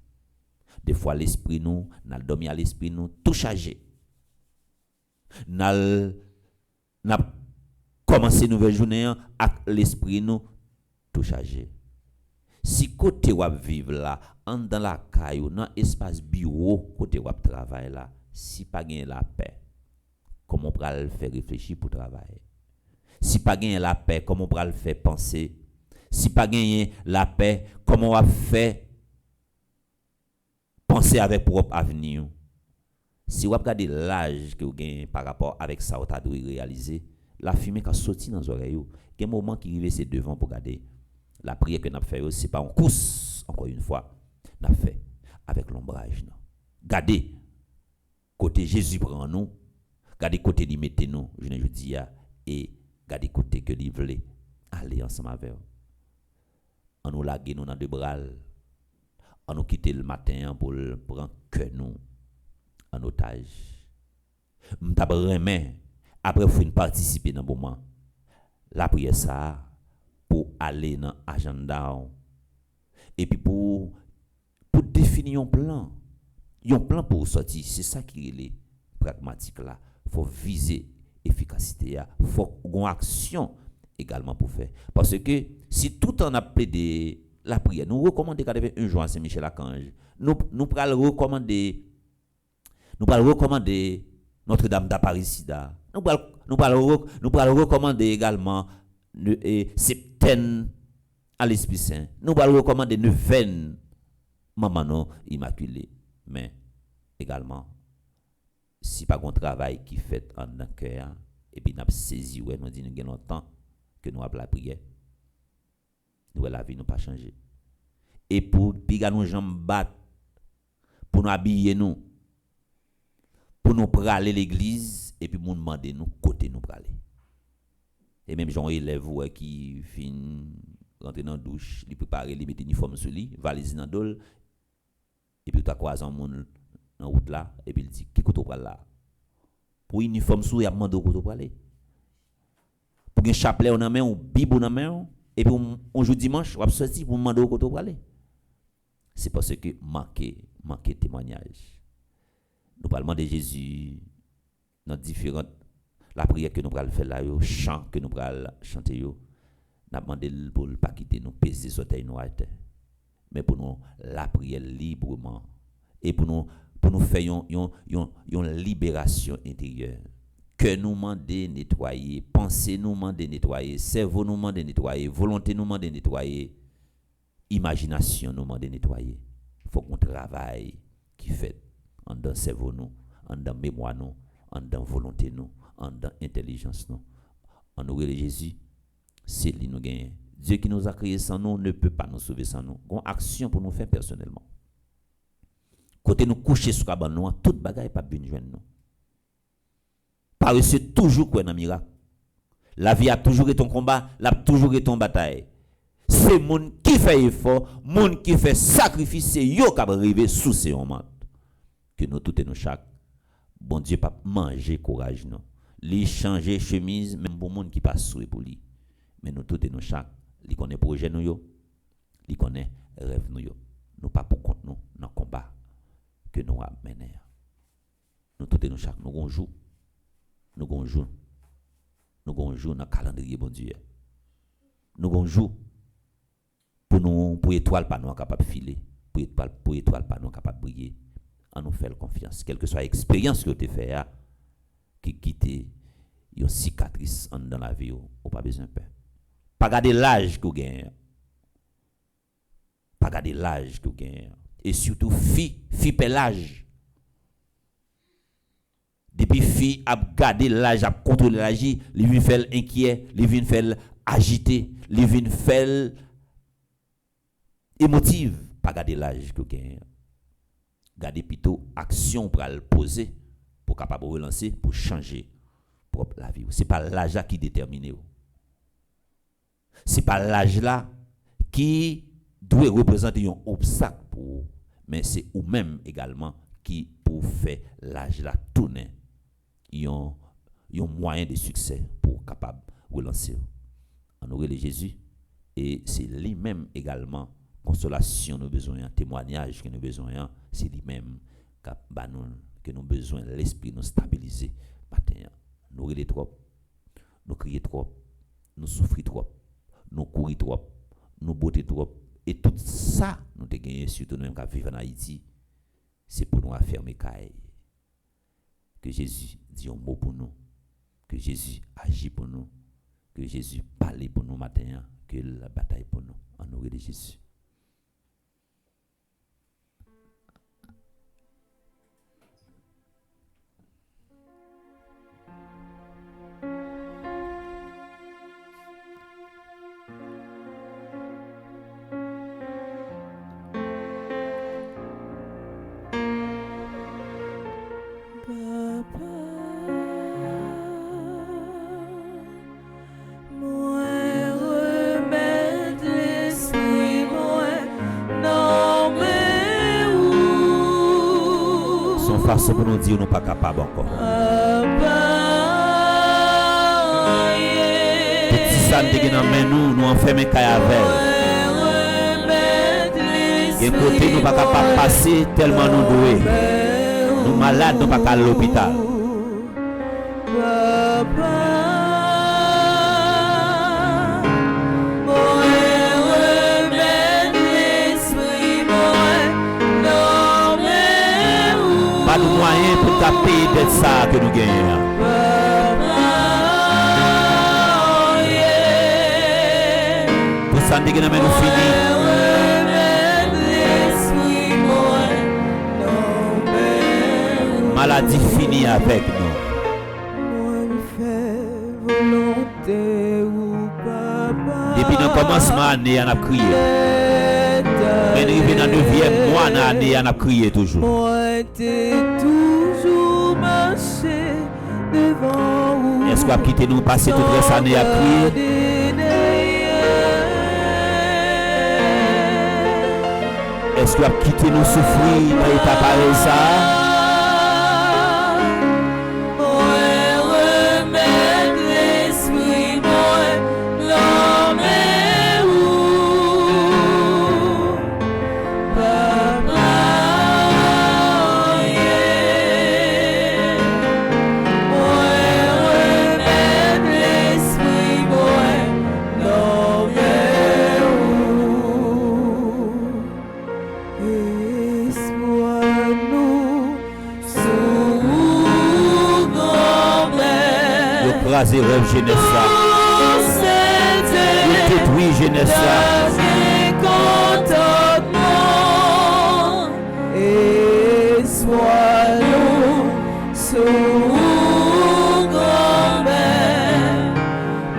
Des fois l'esprit nous, n'a dormi à l'esprit nous tout chargé. N'a commencé nouvelle journée avec l'esprit nous tout chargé. Si côté wap vivre là, en dans la caillou, dans espace bureau côté wap travail là, si pas gain la paix, comment on pourra le faire réfléchir pour travailler? Si pas gain la paix, comment on pourra le faire penser? Si pas gain la paix, comment on va faire penser avec propre avenir? Si vous regardez l'âge que vous gagnez par rapport avec ça, vous avez réaliser, la fumée qui a sorti dans les oreilles, il y a un moment qui arrive, c'est devant pour regarder. La prière que nous avons fait, ce n'est pas en course, encore une fois, nous avons fait avec l'ombrage. Gardez, côté Jésus prend nous, gardez côté lui mettez nous, je dis, et gardez côté que lui voulait aller ensemble avec nous. On nous lague nous dans deux bras, on nous quitte le matin pour prendre que nous en otage. M'tabremé après faut participer dans moment. La prière ça pour aller dans agenda et puis pour définir un plan pour sortir, c'est ça qui est pragmatique là. Faut viser efficacité là, faut une action également pour faire parce que si tout en appelé de la prière, nous recommandons un jour à Saint-Michel-Archange. Nous pourrons recommander Notre-Dame d'Apparecida. Nous pourrons recommander également Septaine à l'Esprit Saint. Nous pourrons recommander Neuvaine Maman Immaculée. Mais également, si pas un travail qui fait en un cœur, et puis nous avons saisi, nous disons qu'il y a longtemps que nous avons la prière. Nous la vie nous pas changer. Et pour piga nous jambes battre, pour nous habiller nous, pour nous praler l'église et puis nous demander nous côté nous praler. Et même gens élèves qui fin rentrer dans douche, li préparer, li mettre uniforme sur lui, valise dans dol et puis tu croiser un monde dans route là et puis il dit qui côté pral là. Pour uniforme sous, il a demandé côté praler. Pour un chapelet en main ou bible en main et puis on joue dimanche, on va sortir pour demander côté praler. C'est parce que manquer témoignage. Nous parlons de Jésus dans différentes la prière que nous allons faire là, le chant que nous allons chanter yo. N'a demandé pour pas quitter nous peser sur terre noire, mais pour nous la prière librement et pour nous pour nous faire une libération intérieure. Que nous demander nettoyer, pensée nous demander nettoyer, cerveau nous demander nettoyer, volonté nous demander nettoyer, imagination nous demander nettoyer. Il faut qu'on travaille qui fait en dans cerveau nous, en dans mémoire nous, en dans volonté nous, en dans intelligence nous. En nous Jésus, c'est lui nous gagne. Dieu qui nous a créé sans nous ne peut pas nous sauver sans nous. Une action pour nous faire personnellement. Côté nous coucher sur cabane nous, toute bagaille pas bien joindre nous. Parce que toujours quoi dans miracle. La vie a toujours été ton combat, la toujours été ton bataille. C'est monde qui fait effort, monde qui fait sacrifice, c'est yo qui arrivé sous ces moments. Que nous tout et nous chaque bon Dieu pas manger courage non. Li changer chemise même pour monde qui passe sous pour lui. Mais nous tout et nous chaque, li connaît projet nous yo, li connaît rêve nous yo. Nous pas pour compte nous dans combat que nous a mené. Nous tout et nous chaque nous gonjou. Nous gonjou. Nous gonjou dans calendrier bon Dieu. Nous gonjou pour étoile pas nous capable filer, pour étoile pas nous capable briller. En nous faire confiance, quelle que soit l'expérience que tu fais qui quitte une cicatrice dans la vie, ou pas besoin de peur. Pas garder l'âge que vous gagnez. Pas garder l'âge que vous gagnez. Et surtout, fille paie l'âge. Depuis fille a gardé l'âge, a contrôlé l'âge, il vient faire inquiet, il vient faire agité, il vient faire émotive. Pas garder l'âge que vous gagnez. Garder plutôt action pour le poser, pour capable relancer, pour changer la vie. Ce n'est pas l'âge qui détermine. Ce n'est pas l'âge là qui doit représenter un obstacle pour vous, mais c'est vous-même également qui pour faire l'âge là tourner un moyen de succès pour capable relancer. En aurait Jésus et c'est lui-même également consolation nous besoin, témoignage que nous besoin, c'est lui-même que nous besoin l'esprit nous stabiliser matin. Nous rions trop, nous crions trop, nous souffrons trop, nous courons trop, nous botter trop et tout ça nous te gagné surtout nous qui vivons en Haïti, c'est pour nous affirmer que Jésus dit un mot pour nous, que Jésus agit pour nous, que Jésus parle pour nous matin, que la bataille pour nous. En nom de Jésus. Façon pour nous dire nous pas capable encore. Petit ça nous enfermer avec. Et côté nous pas capable passer tellement nous doués. Nous malades nous pas à l'hôpital. Pas de moyen pour taper de ça que nous gagnons. Pour ça, nous finissons. Maladie finie avec nous. Depuis le commencement de l'année, on a crié. Mais nous arrivons dans le 9e mois de l'année, on a crié toujours. Est-ce qu'on a quitté nous passer toute cette année à crier? Est-ce qu'on a quitté nous souffrir dans l'état pareil ça? Espoir nous écraser rêve jeunesse ça. Il détruit jeunesse ça. Et sois-nous sous grand-mère,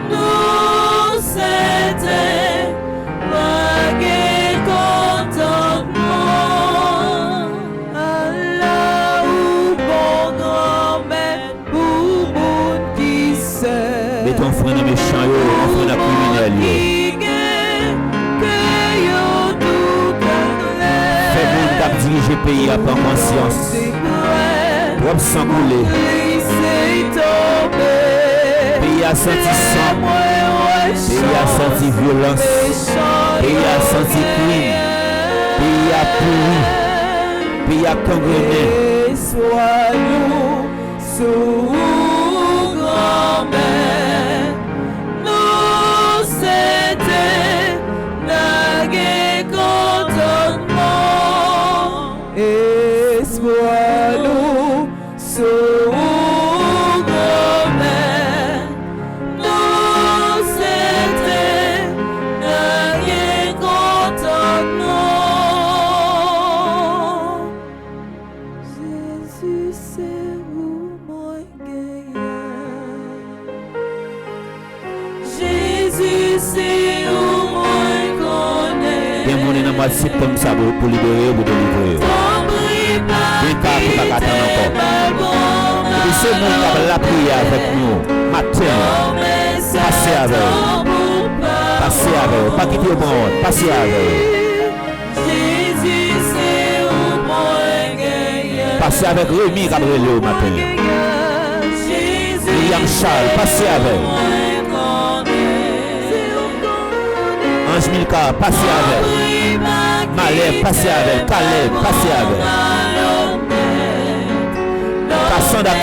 nous c'était vague contentement. Allah ou bon grand-mère, pour monde qui sait. Mais ton frère méchant, ton frère criminel. Diriger le pays à pas conscience. Trop sang coulé. Pays a senti sang. Pays a senti violence. Pays a senti crime. Pays a pourri. Pays a congrené. Sois-nous sous grand-mère. Nous c'était nagué contentement. Espoir-nous sous grand-mère. Nous c'était nagué contentement. Jésus c'est vous moi gagnant. Jésus c'est vous moi connaît. Bien mon dans mois de septembre ça pour libérer ou pour délivrer. Bien car pour pas attendre encore. Et c'est mon qui la prière avec nous matin. Passez avec. Passez avec. Pas quitter au bon. Passez avec. Jésus c'est vous moi gagnant. Passez avec Rémi Gabriel au matin. William Charles, passez avec. Ange Milka, passez avec. Malais, passez avec. Calais, passez avec. Cassandra,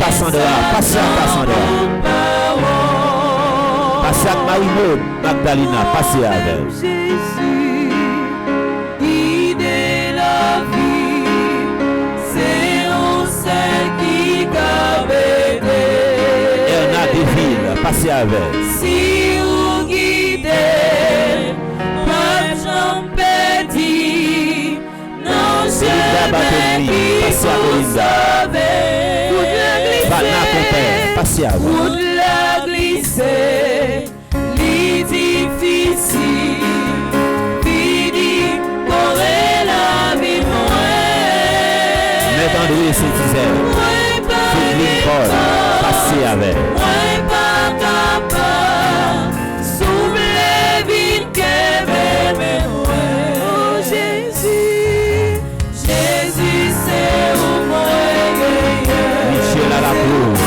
passez à Cassandra. Passez à Marie-Maud, Magdalena, passez avec. Jésus, guidez la vie, c'est on seul qui cabete. Erna Deville, passez avec. Si vous guidez, pas j'en petit, non je Passez à Belinda. Vanna Compère, passez à vous. Pour la glisser, les difficiles, fini, correr la vie moins. Maître André Saint-Isère, Philippe Paul, passez avec. Moins pas capable, souffler vite que même. Oh Jésus, Jésus c'est où moi gagnant. Michel à la Cruz,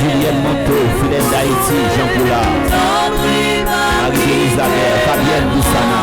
Juliette Monteau, Fidèle d'Haïti, Jean Poulard, Marie-Elisabeth, Fabienne Boussana.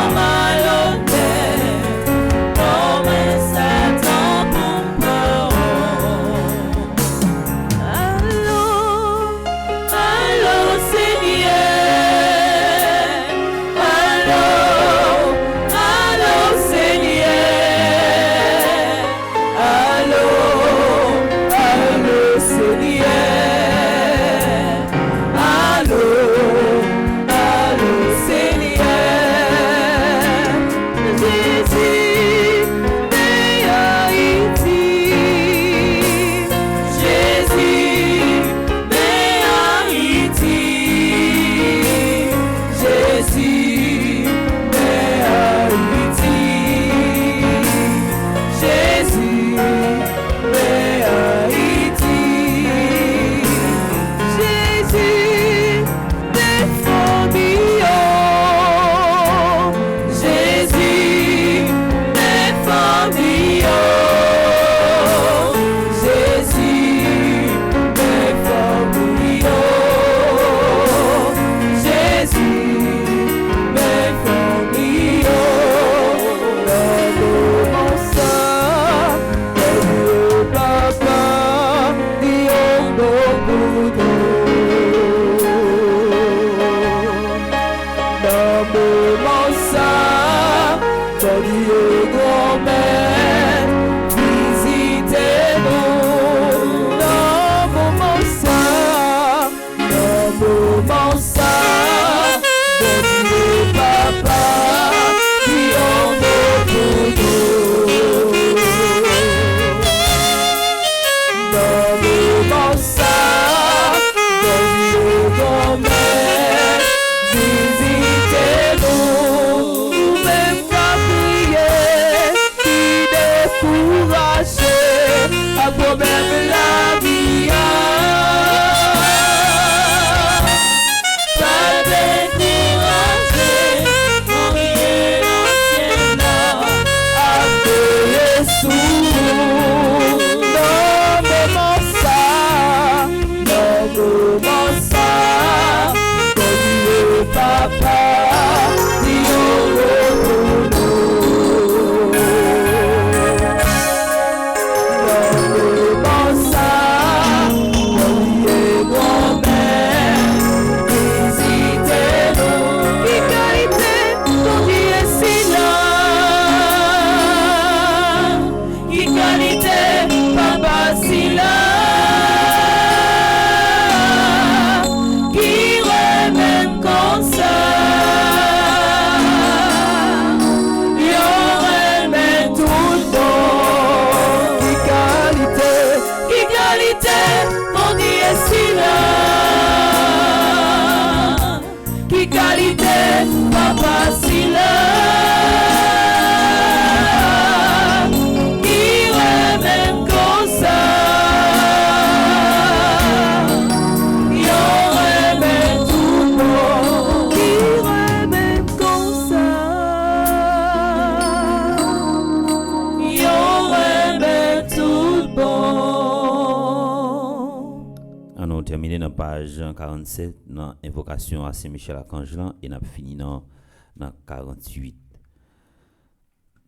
quitter, papa si là, qui remet comme ça, il remet tout bon, qui remet comme ça, il remet tout bon. On terminé dans la page 47 dans invocation à Saint-Michel-Archange et on a fini dans 48.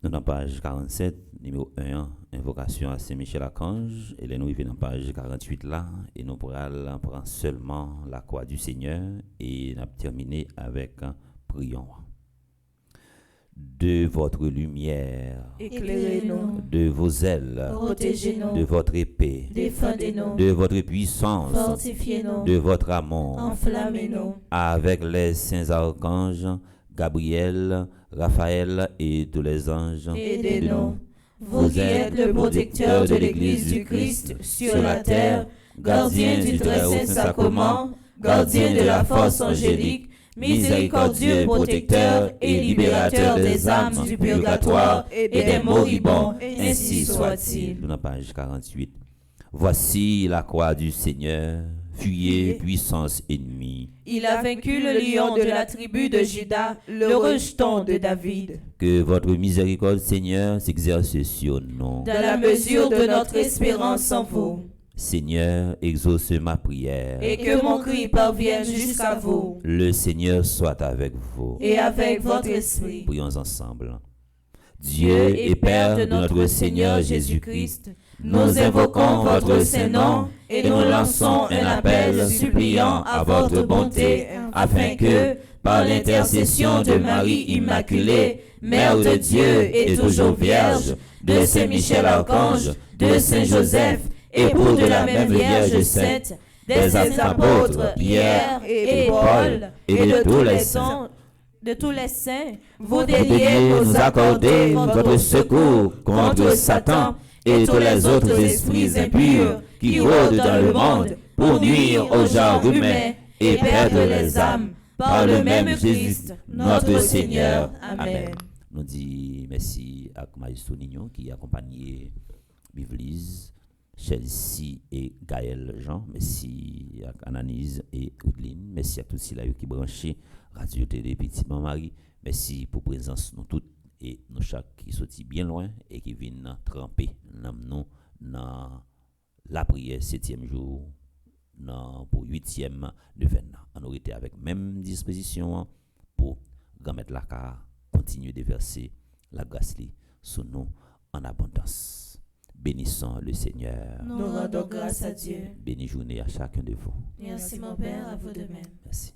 Dans la page 47, numéro 1, invocation à Saint-Michel-Archange, et là nous arrivons dans la page 48 là, et nous pourrons prendre seulement la croix du Seigneur, et on a terminé avec prions. De votre lumière, Éclairez-nous, de vos ailes, protégez-nous, de votre épée, défendez-nous, de votre puissance, fortifiez-nous, de votre amour, enflammez-nous, avec les saints archanges, Gabriel, Raphaël et tous les anges. aidez-nous. Vous qui êtes le protecteur de l'Église du Christ sur la terre, gardien du très saint sacrement, gardien de la force angélique, miséricordieux protecteur et libérateur des âmes du purgatoire et des moribonds, ainsi soit-il. Dans la page 48. Voici la croix du Seigneur, fuyez puissance ennemie. Il a vaincu le lion de la tribu de Juda, le rejeton de David. Que votre miséricorde, Seigneur, s'exerce sur nous. Dans la mesure de notre espérance en vous, Seigneur, exauce ma prière. et que mon cri parvienne jusqu'à vous, Le Seigneur soit avec vous. et avec votre esprit. Prions ensemble. Dieu et Père de notre Seigneur Jésus-Christ, Nous invoquons votre Saint-Nom et nous lançons un appel suppliant à votre bonté, afin que, par l'intercession de Marie Immaculée, Mère de Dieu et toujours Vierge, de Saint-Michel-Archange, de Saint-Joseph, époux de la même Vierge Sainte, des apôtres Pierre et Paul, et de tous les saints, vous daignez nous accorder votre secours contre Satan et tous les autres esprits impurs qui rôdent dans le monde pour nuire au genre humain et perdre les âmes. Par le même Christ, notre Seigneur. Amen. Nous disons merci à Maïsto Nignon qui a accompagné Bivlise, Chelsea et Gaël Jean. Merci à Anaïs et Oudeline. Merci à tous ceux qui branchés Radio Télé Petit Marie. Merci pour la présence nous toutes et nous chaque qui sorti bien loin et qui viennent tremper nous dans la prière 7e jour pour 8e de Venna. On aurait été avec même disposition pour remettre la car, continuer de verser la grâce sur nous en abondance. Bénissons le Seigneur. Nous rendons grâce à Dieu. Béni journée à chacun de vous. Merci mon Père, à vous de même. Merci.